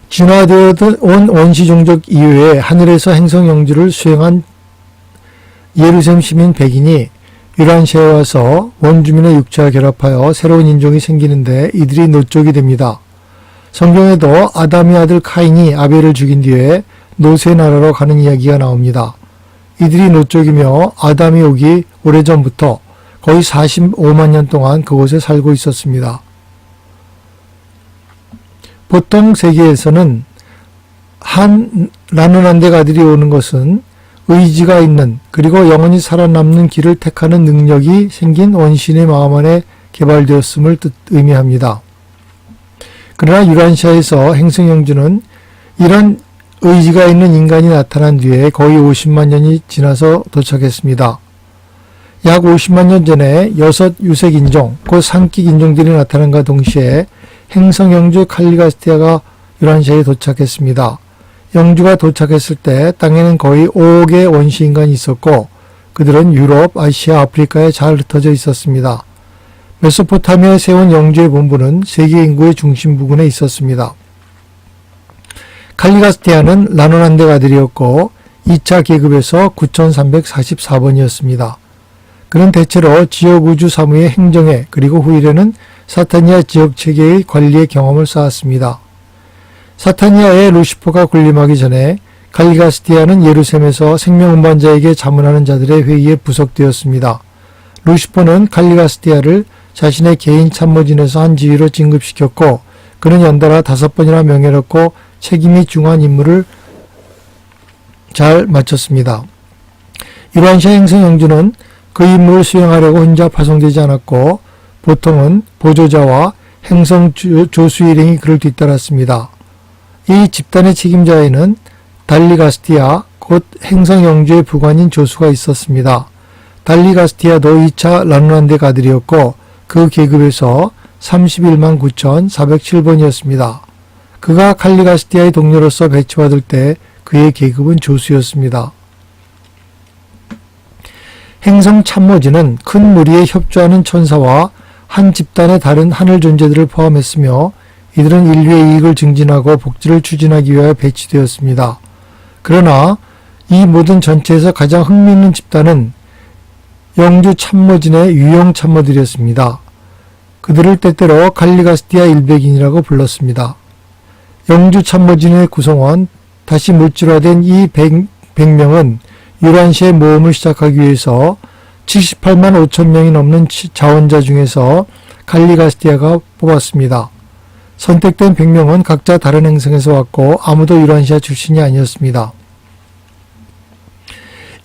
진화되어 온 원시 종족 이외에 하늘에서 행성 영주를 수행한 예루살렘 시민 백인이 유란시아에 와서 원주민의 육체와 결합하여 새로운 인종이 생기는데 이들이 노쪽이 됩니다. 성경에도 아담의 아들 카인이 아벨을 죽인 뒤에 노세 나라로 가는 이야기가 나옵니다. 이들이 노쪽이며 아담이 오기 오래전부터 거의 45만 년 동안 그곳에 살고 있었습니다. 보통 세계에서는 한 라누난덱 아들이 오는 것은 의지가 있는 그리고 영원히 살아남는 길을 택하는 능력이 생긴 원신의 마음 안에 개발되었음을 의미합니다. 그러나 유란시아에서 행성영주는 이런 의지가 있는 인간이 나타난 뒤에 거의 50만 년이 지나서 도착했습니다. 약 50만 년 전에 6 유색 인종, 곧 상킥 인종들이 나타난과 동시에 행성영주 칼리가스티아가 유란시아에 도착했습니다. 영주가 도착했을 때 땅에는 거의 5억의 원시인간이 있었고 그들은 유럽, 아시아, 아프리카에 잘 흩어져 있었습니다. 메소포타미아에 세운 영주의 본부는 세계 인구의 중심 부근에 있었습니다. 칼리가스티아는 라노난덱 아들이었고 2차 계급에서 9344번이었습니다. 그는 대체로 지역우주 사무의 행정에 그리고 후일에는 사타니아 지역체계의 관리의 경험을 쌓았습니다. 사타니아의 루시퍼가 군림하기 전에 칼리가스티아는 예루살렘에서 생명운반자에게 자문하는 자들의 회의에 부속되었습니다. 루시퍼는 칼리가스티아를 자신의 개인 참모진에서 한 지위로 진급시켰고 그는 연달아 5번이나 명예롭고 책임이 중한 임무를 잘 마쳤습니다. 유란시아 행성영주는 그 임무를 수행하려고 혼자 파송되지 않았고 보통은 보조자와 행성 조수 일행이 그를 뒤따랐습니다. 이 집단의 책임자에는 달리가스티아 곧 행성영주의 부관인 조수가 있었습니다. 달리가스티아도 2차 라누난덱 아들이었고 그 계급에서 31만 9,407번이었습니다. 그가 칼리가스티아의 동료로서 배치받을 때 그의 계급은 조수였습니다. 행성 참모진은 큰 무리에 협조하는 천사와 한 집단의 다른 하늘 존재들을 포함했으며 이들은 인류의 이익을 증진하고 복지를 추진하기 위하여 배치되었습니다. 그러나 이 모든 전체에서 가장 흥미있는 집단은 영주 참모진의 유형 참모들이었습니다. 그들을 때때로 칼리가스티아 일백인이라고 불렀습니다. 영주 참모진의 구성원, 다시 물질화된 이 100명은 유란시아의 모험을 시작하기 위해서 78만 5천 명이 넘는 자원자 중에서 칼리가스티아가 뽑았습니다. 선택된 100명은 각자 다른 행성에서 왔고 아무도 유란시아 출신이 아니었습니다.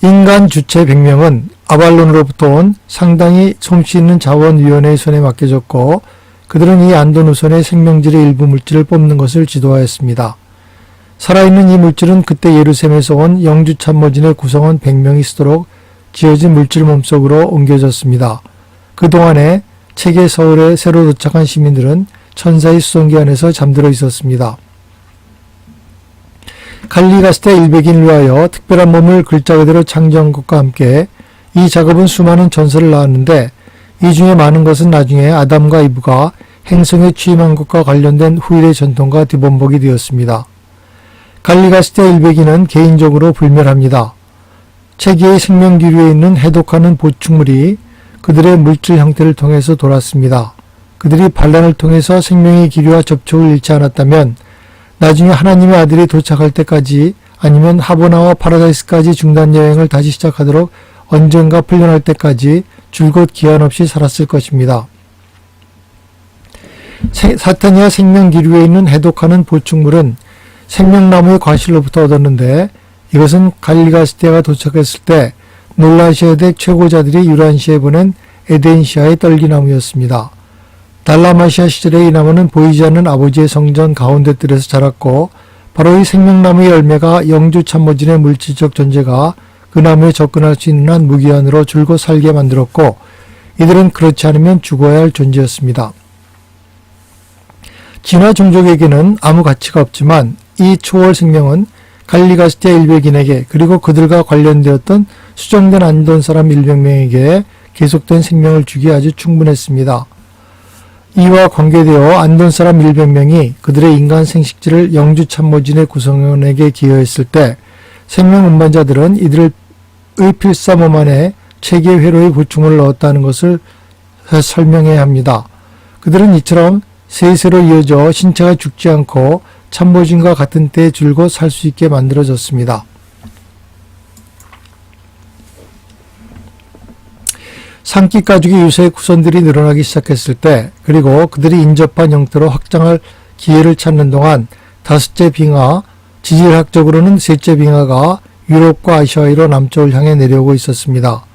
인간 주체 100명은 아발론으로부터 온 상당히 솜씨 있는 자원위원회의 손에 맡겨졌고 그들은 이 안도누선의 생명질의 일부 물질을 뽑는 것을 지도하였습니다. 살아있는 이 물질은 그때 예루살렘에서 온 영주 참모진의 구성원 100명이 쓰도록 지어진 물질 몸속으로 옮겨졌습니다. 그동안에 책의 서울에 새로 도착한 시민들은 천사의 수송기 안에서 잠들어 있었습니다. 갈릴리 갔을 때 일백인을 위하여 특별한 몸을 글자 그대로 창조한 것과 함께 이 작업은 수많은 전설을 낳았는데 이 중에 많은 것은 나중에 아담과 이브가 행성에 취임한 것과 관련된 후일의 전통과 뒤범벅이 되었습니다. 갈릴리 갔을 때 일백인은 개인적으로 불멸합니다. 체계의 생명기류에 있는 해독하는 보충물이 그들의 물질 형태를 통해서 돌았습니다. 그들이 반란을 통해서 생명의 기류와 접촉을 잃지 않았다면 나중에 하나님의 아들이 도착할 때까지 아니면 하보나와 파라다이스까지 중단 여행을 다시 시작하도록 언젠가 풀려날 때까지 줄곧 기한 없이 살았을 것입니다. 사탄이야 생명기류에 있는 해독하는 보충물은 생명나무의 과실로부터 얻었는데 이것은 갈릴리 갔을 때가 도착했을 때 놀라셔야 될 최고자들이 유란시에 보낸 에덴시아의 떨기나무였습니다. 달라마시아 시절에 이 나무는 보이지 않는 아버지의 성전 가운데 뜰에서 자랐고 바로 이 생명나무의 열매가 영주 참모진의 물질적 존재가 그 나무에 접근할 수 있는 한 무기한으로 줄곧 살게 만들었고 이들은 그렇지 않으면 죽어야 할 존재였습니다. 진화 종족에게는 아무 가치가 없지만 이 초월 생명은 갈릴리 갔을 때 일백인에게 그리고 그들과 관련되었던 수정된 안돈 사람 100명에게 계속된 생명을 주기에 아주 충분했습니다. 이와 관계되어 안돈 사람 100명이 그들의 인간 생식질을 영주 참모진의 구성원에게 기여했을 때 생명 운반자들은 이들의 필사 몸 안에 체계 회로의 보충을 넣었다는 것을 설명해야 합니다. 그들은 이처럼 세세로 이어져 신체가 죽지 않고 참모진과 같은 때에 줄곧 살 수 있게 만들어졌습니다. 산기 가죽의 유색 후손들이 늘어나기 시작했을 때 그리고 그들이 인접한 형태로 확장할 기회를 찾는 동안 다섯째 빙하, 지질학적으로는 셋째 빙하가 유럽과 아시아로 남쪽을 향해 내려오고 있었습니다.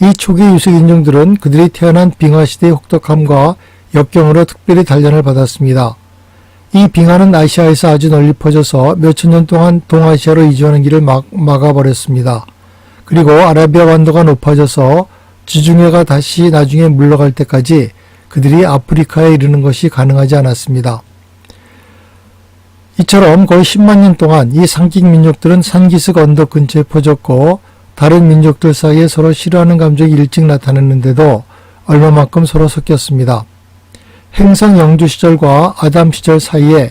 이 초기 유색 인종들은 그들이 태어난 빙하 시대의 혹독함과 역경으로 특별히 단련을 받았습니다. 이 빙하는 아시아에서 아주 널리 퍼져서 몇천 년 동안 동아시아로 이주하는 길을 막아버렸습니다. 그리고 아라비아 반도가 높아져서 지중해가 다시 나중에 물러갈 때까지 그들이 아프리카에 이르는 것이 가능하지 않았습니다. 이처럼 거의 10만 년 동안 이 상킥 민족들은 산기슭 언덕 근처에 퍼졌고 다른 민족들 사이에 서로 싫어하는 감정이 일찍 나타났는데도 얼마만큼 서로 섞였습니다. 행성 영주 시절과 아담 시절 사이에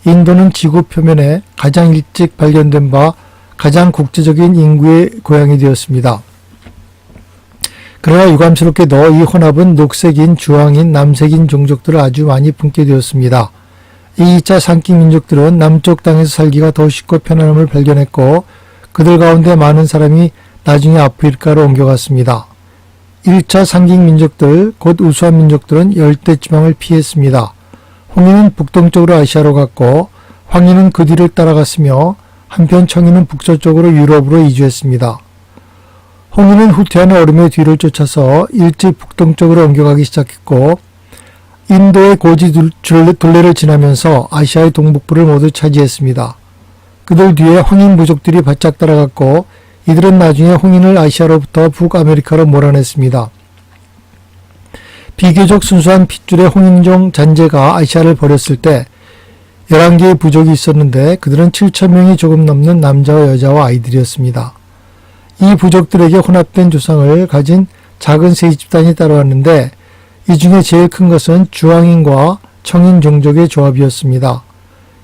인도는 지구 표면에 가장 일찍 발견된 바 가장 국제적인 인구의 고향이 되었습니다. 그러나 유감스럽게도 이 혼합은 녹색인, 주황인, 남색인 종족들을 아주 많이 품게 되었습니다. 이 2차 산킥 민족들은 남쪽 땅에서 살기가 더 쉽고 편안함을 발견했고 그들 가운데 많은 사람이 나중에 아프리카로 옮겨갔습니다. 1차 산킥 민족들, 곧 우수한 민족들은 열대지방을 피했습니다. 홍인은 북동쪽으로 아시아로 갔고 황인은 그 뒤를 따라갔으며 한편 청인은 북서쪽으로 유럽으로 이주했습니다. 홍인은 후퇴하는 얼음의 뒤를 쫓아서 일찍 북동쪽으로 옮겨가기 시작했고 인도의 고지 둘레를 지나면서 아시아의 동북부를 모두 차지했습니다. 그들 뒤에 황인 부족들이 바짝 따라갔고 이들은 나중에 홍인을 아시아로부터 북아메리카로 몰아냈습니다. 비교적 순수한 핏줄의 홍인종 잔재가 아시아를 버렸을 때 11개의 부족이 있었는데 그들은 7,000명이 조금 넘는 남자와 여자와 아이들이었습니다. 이 부족들에게 혼합된 조상을 가진 작은 세 집단이 따라왔는데 이 중에 제일 큰 것은 주황인과 청인 종족의 조합이었습니다.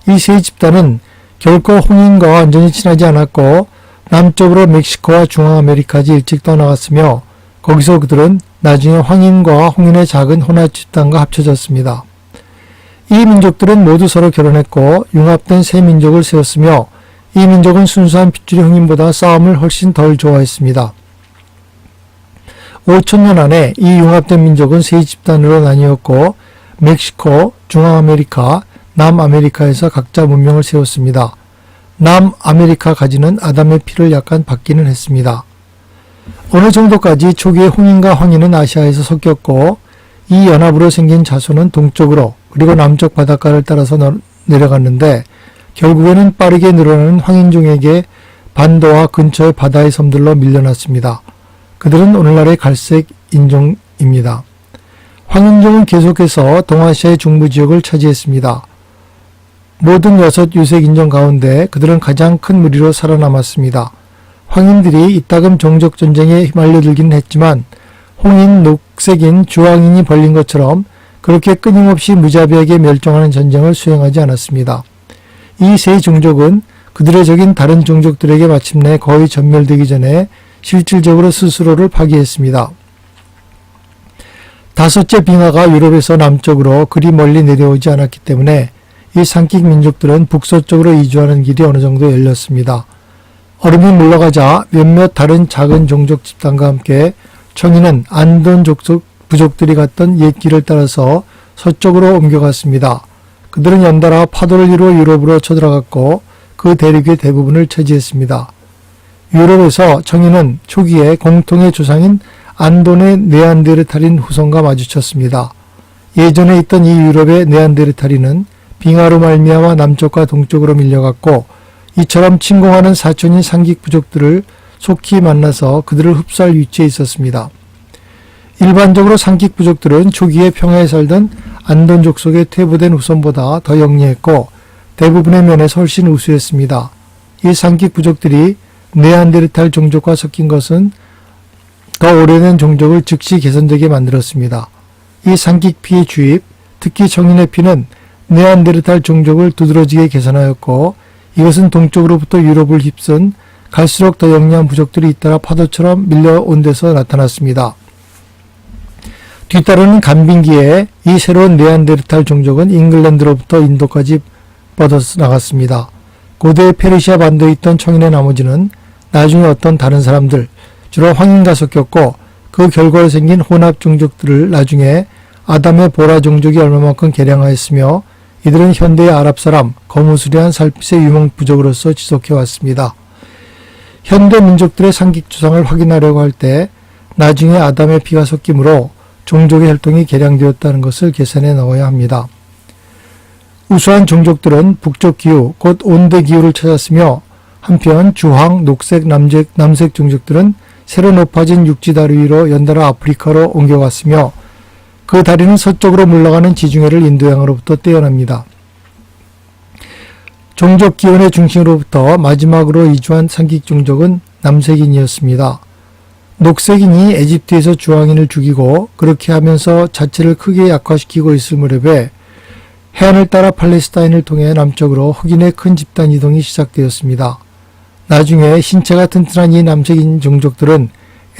이 세 집단은 결코 홍인과 완전히 친하지 않았고 남쪽으로 멕시코와 중앙아메리카까지 일찍 떠나갔으며 거기서 그들은 나중에 황인과 홍인의 작은 혼합 집단과 합쳐졌습니다. 이 민족들은 모두 서로 결혼했고 융합된 새 민족을 세웠으며 이 민족은 순수한 핏줄의 홍인보다 싸움을 훨씬 덜 좋아했습니다. 5,000년 안에 이 융합된 민족은 세 집단으로 나뉘었고 멕시코, 중앙아메리카, 남아메리카에서 각자 문명을 세웠습니다. 남아메리카 가지는 아담의 피를 약간 받기는 했습니다. 어느 정도까지 초기에 홍인과 황인은 아시아에서 섞였고 이 연합으로 생긴 자손은 동쪽으로 그리고 남쪽 바닷가를 따라서 내려갔는데 결국에는 빠르게 늘어나는 황인종에게 반도와 근처의 바다의 섬들로 밀려났습니다. 그들은 오늘날의 갈색 인종입니다. 황인종은 계속해서 동아시아의 중부 지역을 차지했습니다. 모든 6 유색 인종 가운데 그들은 가장 큰 무리로 살아남았습니다. 황인들이 이따금 종족 전쟁에 휘말려들긴 했지만 홍인, 녹색인, 주황인이 벌린 것처럼 그렇게 끊임없이 무자비하게 멸종하는 전쟁을 수행하지 않았습니다. 이 세 종족은 그들의 적인 다른 종족들에게 마침내 거의 전멸되기 전에 실질적으로 스스로를 파괴했습니다. 5째 빙하가 유럽에서 남쪽으로 그리 멀리 내려오지 않았기 때문에 이 산킥 민족들은 북서쪽으로 이주하는 길이 어느 정도 열렸습니다. 얼음이 물러가자 몇몇 다른 작은 종족 집단과 함께 청인은 안돈 부족들이 갔던 옛 길을 따라서 서쪽으로 옮겨갔습니다. 그들은 연달아 파도를 이루어 유럽으로 쳐들어갔고 그 대륙의 대부분을 차지했습니다. 유럽에서 청인은 초기에 공통의 조상인 안돈의 네안데르탈인 후손과 마주쳤습니다. 예전에 있던 이 유럽의 네안데르탈인은 빙하로 말미암아 남쪽과 동쪽으로 밀려갔고 이처럼 침공하는 사촌인 산킥 부족들을 속히 만나서 그들을 흡수할 위치에 있었습니다. 일반적으로 산킥 부족들은 초기에 평야에 살던 안돈 족속의 퇴보된 후손보다 더 영리했고 대부분의 면에서 훨씬 우수했습니다. 이 산킥 부족들이 네안데르탈 종족과 섞인 것은 더 오래된 종족을 즉시 개선되게 만들었습니다. 이 산킥 피의 주입, 특히 청인의 피는 네안데르탈 종족을 두드러지게 개선하였고 이것은 동쪽으로부터 유럽을 휩쓴 갈수록 더 영리한 부족들이 잇따라 파도처럼 밀려온 데서 나타났습니다. 뒤따르는 간빙기에 이 새로운 네안데르탈 종족은 잉글랜드로부터 인도까지 뻗어나갔습니다. 고대 페르시아 반도에 있던 청인의 나머지는 나중에 어떤 다른 사람들, 주로 황인과 섞였고 그 결과로 생긴 혼합 종족들을 나중에 아담의 보라 종족이 얼마만큼 개량하였으며 이들은 현대의 아랍 사람, 거무스레한 살빛의 유목 부족으로서 지속해왔습니다. 현대 민족들의 산킥 조상을 확인하려고 할 때 나중에 아담의 피가 섞이므로 종족의 혈통이 개량되었다는 것을 계산해 넣어야 합니다. 우수한 종족들은 북쪽 기후, 곧 온대 기후를 찾았으며 한편 주황, 녹색, 남색 종족들은 새로 높아진 육지 다리 위로 연달아 아프리카로 옮겨갔으며 그 다리는 서쪽으로 물러가는 지중해를 인도양으로부터 떼어납니다. 종족 기원의 중심으로부터 마지막으로 이주한 산킥 종족은 남색인이었습니다. 녹색인이 에집트에서 주황인을 죽이고 그렇게 하면서 자체를 크게 약화시키고 있을 무렵에 해안을 따라 팔레스타인을 통해 남쪽으로 흑인의 큰 집단 이동이 시작되었습니다. 나중에 신체가 튼튼한 이 남색인 종족들은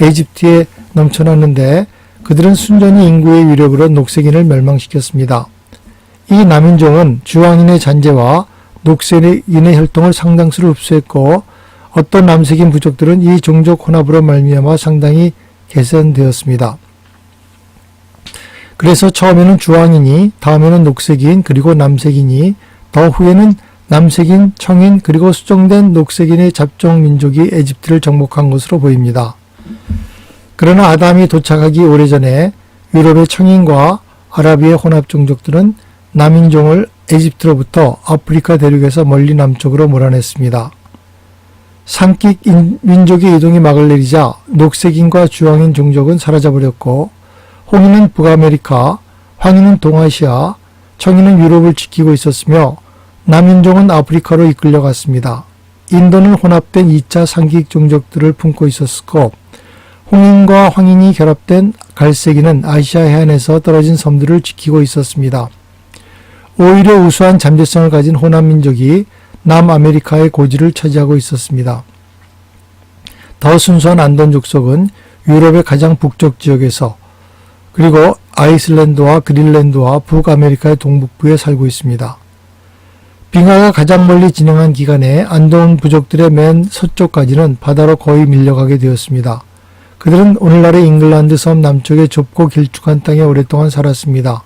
에집트에 넘쳐났는데 그들은 순전히 인구의 위력으로 녹색인을 멸망시켰습니다. 이 남인종은 주황인의 잔재와 녹색인의 혈통을 상당수를 흡수했고 어떤 남색인 부족들은 이 종족 혼합으로 말미암아 상당히 개선되었습니다. 그래서 처음에는 주황인이, 다음에는 녹색인, 그리고 남색인이, 더 후에는 남색인, 청인, 그리고 수정된 녹색인의 잡종 민족이 에집트를 정복한 것으로 보입니다. 그러나 아담이 도착하기 오래전에 유럽의 청인과 아라비의 혼합 종족들은 남인종을 에집트로부터 아프리카 대륙에서 멀리 남쪽으로 몰아냈습니다. 산킥 민족의 이동이 막을 내리자 녹색인과 주황인 종족은 사라져버렸고 홍인은 북아메리카, 황인은 동아시아, 청인은 유럽을 지키고 있었으며 남인종은 아프리카로 이끌려갔습니다. 인도는 혼합된 2차 산킥 종족들을 품고 있었고 홍인과 황인이 결합된 갈색인은 아시아 해안에서 떨어진 섬들을 지키고 있었습니다. 오히려 우수한 잠재성을 가진 혼합민족이 남아메리카의 고지를 차지하고 있었습니다. 더 순수한 안돈 족속은 유럽의 가장 북쪽 지역에서 그리고 아이슬란드와 그린란드와 북아메리카의 동북부에 살고 있습니다. 빙하가 가장 멀리 진행한 기간에 안돈 부족들의 맨 서쪽까지는 바다로 거의 밀려가게 되었습니다. 그들은 오늘날의 잉글랜드 섬 남쪽의 좁고 길쭉한 땅에 오랫동안 살았습니다.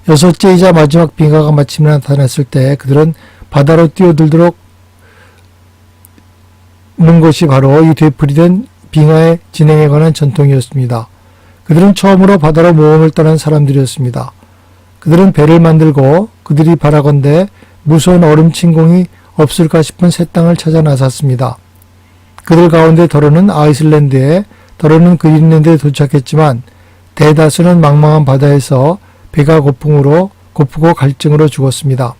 6째이자 마지막 빙하가 마침내 나타났을 때 그들은 바다로 뛰어들도록 는 것이 바로 이 되풀이된 빙하의 진행에 관한 전통이었습니다. 그들은 처음으로 바다로 모험을 떠난 사람들이었습니다. 그들은 배를 만들고 그들이 바라건대 무서운 얼음 침공이 없을까 싶은 새 땅을 찾아 나섰습니다. 그들 가운데 더러는 아이슬란드에, 더러는 그린랜드에 도착했지만 대다수는 망망한 바다에서 배가 고프고 갈증으로 죽었습니다.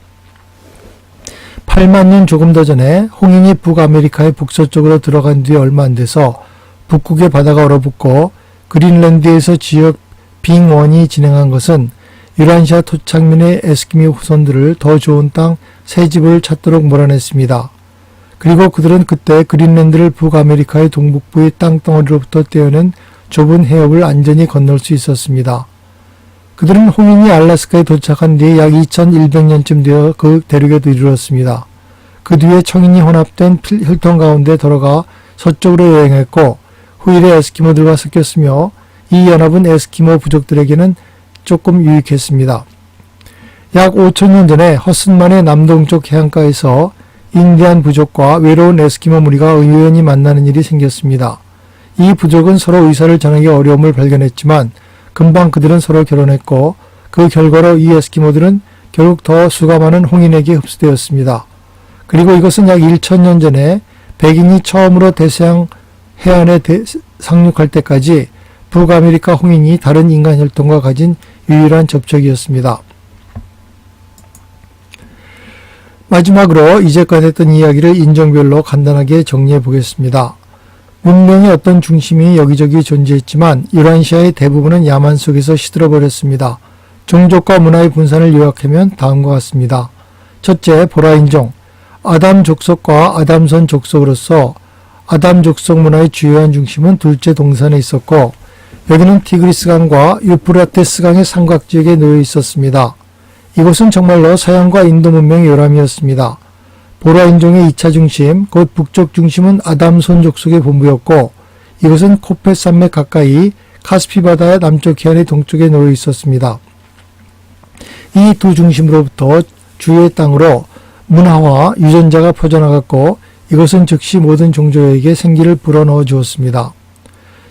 8만 년 조금 더 전에 홍인이 북아메리카의 북서쪽으로 들어간 뒤 얼마 안 돼서 북극의 바다가 얼어붙고 그린랜드에서 지역 빙원이 진행한 것은 유라시아 토착민의 에스키모 후손들을 더 좋은 땅 새 집을 찾도록 몰아냈습니다. 그리고 그들은 그때 그린랜드를 북아메리카의 동북부의 땅덩어리로부터 떼어낸 좁은 해협을 안전히 건널 수 있었습니다. 그들은 홍인이 알래스카에 도착한 뒤에 약 2100년쯤 되어 그 대륙에도 이르렀습니다. 그 뒤에 청인이 혼합된 혈통 가운데 들어가 서쪽으로 여행했고 후일에 에스키모들과 섞였으며 이 연합은 에스키모 부족들에게는 조금 유익했습니다. 약 5000년 전에 허슨만의 남동쪽 해안가에서 인디안 부족과 외로운 에스키모 무리가 우연히 만나는 일이 생겼습니다. 이 부족은 서로 의사를 전하기 어려움을 발견했지만 금방 그들은 서로 결혼했고 그 결과로 이 에스키모들은 결국 더 수가 많은 홍인에게 흡수되었습니다. 그리고 이것은 약 1000년 전에 백인이 처음으로 대서양 해안에 상륙할 때까지 북아메리카 홍인이 다른 인간 혈통과 가진 유일한 접촉이었습니다. 마지막으로 이제까지 했던 이야기를 인종별로 간단하게 정리해 보겠습니다. 문명의 어떤 중심이 여기저기 존재했지만 유라시아의 대부분은 야만 속에서 시들어버렸습니다. 종족과 문화의 분산을 요약하면 다음과 같습니다. 첫째, 보라인종. 아담 족속과 아담선 족속으로서 아담 족속 문화의 주요한 중심은 둘째 동산에 있었고 여기는 티그리스강과 유프라테스강의 삼각지역에 놓여 있었습니다. 이곳은 정말로 서양과 인도 문명의 요람이었습니다. 보라인종의 2차 중심, 곧 북쪽 중심은 아담손 족속의 본부였고 이것은 코페 산맥 가까이 카스피 바다의 남쪽 해안의 동쪽에 놓여 있었습니다. 이 두 중심으로부터 주요의 땅으로 문화와 유전자가 퍼져나갔고 이것은 즉시 모든 종족에게 생기를 불어넣어 주었습니다.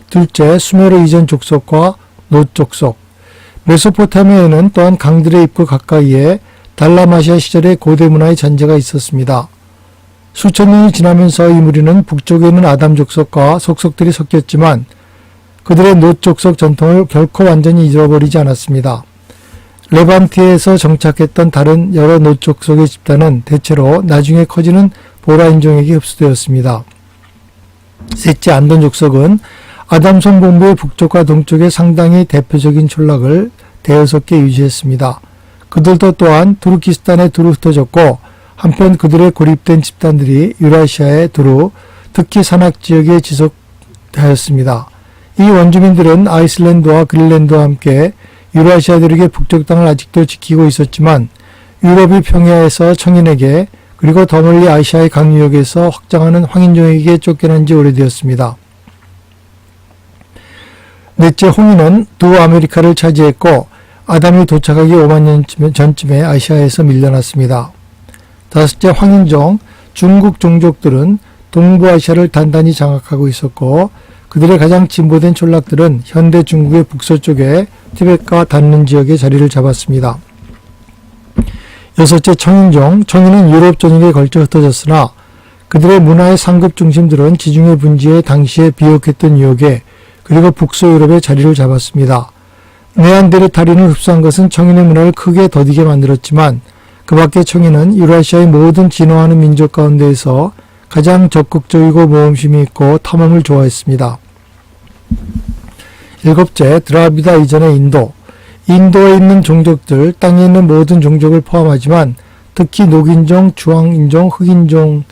둘째, 수메르 이전 족속과 노 족속. 메소포타미아에는 또한 강들의 입구 가까이에 달라마시아 시절의 고대 문화의 잔재가 있었습니다. 수천 년이 지나면서 이 무리는 북쪽에 있는 아담 족속과 속속들이 섞였지만 그들의 노 족속 전통을 결코 완전히 잃어버리지 않았습니다. 레반티에서 정착했던 다른 여러 노 족속의 집단은 대체로 나중에 커지는 보라인종에게 흡수되었습니다. 셋째, 안돈 족속은 아담손 본부의 북쪽과 동쪽에 상당히 대표적인 촌락을 대여섯 개 유지했습니다. 그들도 또한 투르키스탄에 두루 흩어졌고 한편 그들의 고립된 집단들이 유라시아에 두루 특히 산악지역에 지속하였습니다. 이 원주민들은 아이슬란드와 그린랜드와 함께 유라시아 대륙의 북쪽 땅을 아직도 지키고 있었지만 유럽이 평야에서 청인에게 그리고 더 멀리 아시아의 강유역에서 확장하는 황인종에게 쫓겨난 지 오래되었습니다. 넷째, 홍인은 두 아메리카를 차지했고 아담이 도착하기 5만 년 전쯤에 아시아에서 밀려났습니다. 다섯째, 황인종, 중국 종족들은 동부아시아를 단단히 장악하고 있었고 그들의 가장 진보된 촌락들은 현대 중국의 북서쪽에 티벳과 닿는 지역에 자리를 잡았습니다. 여섯째, 청인종. 청인은 유럽 전역에 걸쳐 흩어졌으나 그들의 문화의 상급 중심들은 지중해 분지에 당시에 비옥했던 유역에 그리고 북서유럽에 자리를 잡았습니다. 네안데르탈인을 흡수한 것은 청인의 문화를 크게 더디게 만들었지만 그 밖에 청인은 유라시아의 모든 진화하는 민족 가운데에서 가장 적극적이고 모험심이 있고 탐험을 좋아했습니다. 일곱째, 드라비다 이전의 인도. 인도에 있는 종족들, 땅에 있는 모든 종족을 포함하지만 특히 녹인종, 주황인종, 흑인종이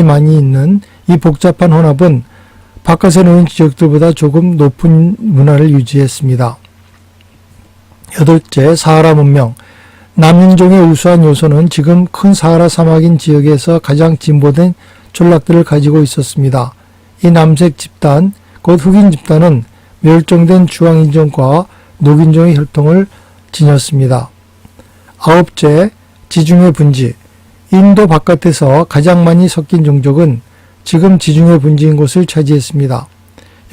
많이 있는 이 복잡한 혼합은 바깥에 놓인 지역들보다 조금 높은 문화를 유지했습니다. 여덟째, 사하라 문명. 남인종의 우수한 요소는 지금 큰 사하라 사막인 지역에서 가장 진보된 촌락들을 가지고 있었습니다. 이 남색 집단, 곧 흑인 집단은 멸종된 주황인종과 녹인종의 혈통을 지녔습니다. 아홉째, 지중해 분지. 인도 바깥에서 가장 많이 섞인 종족은 지금 지중해 분지인 곳을 차지했습니다.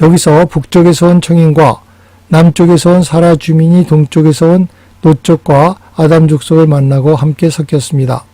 여기서 북쪽에서 온 청인과 남쪽에서 온 사라 주민이 동쪽에서 온 노쪽과 아담 족속을 만나고 함께 섞였습니다.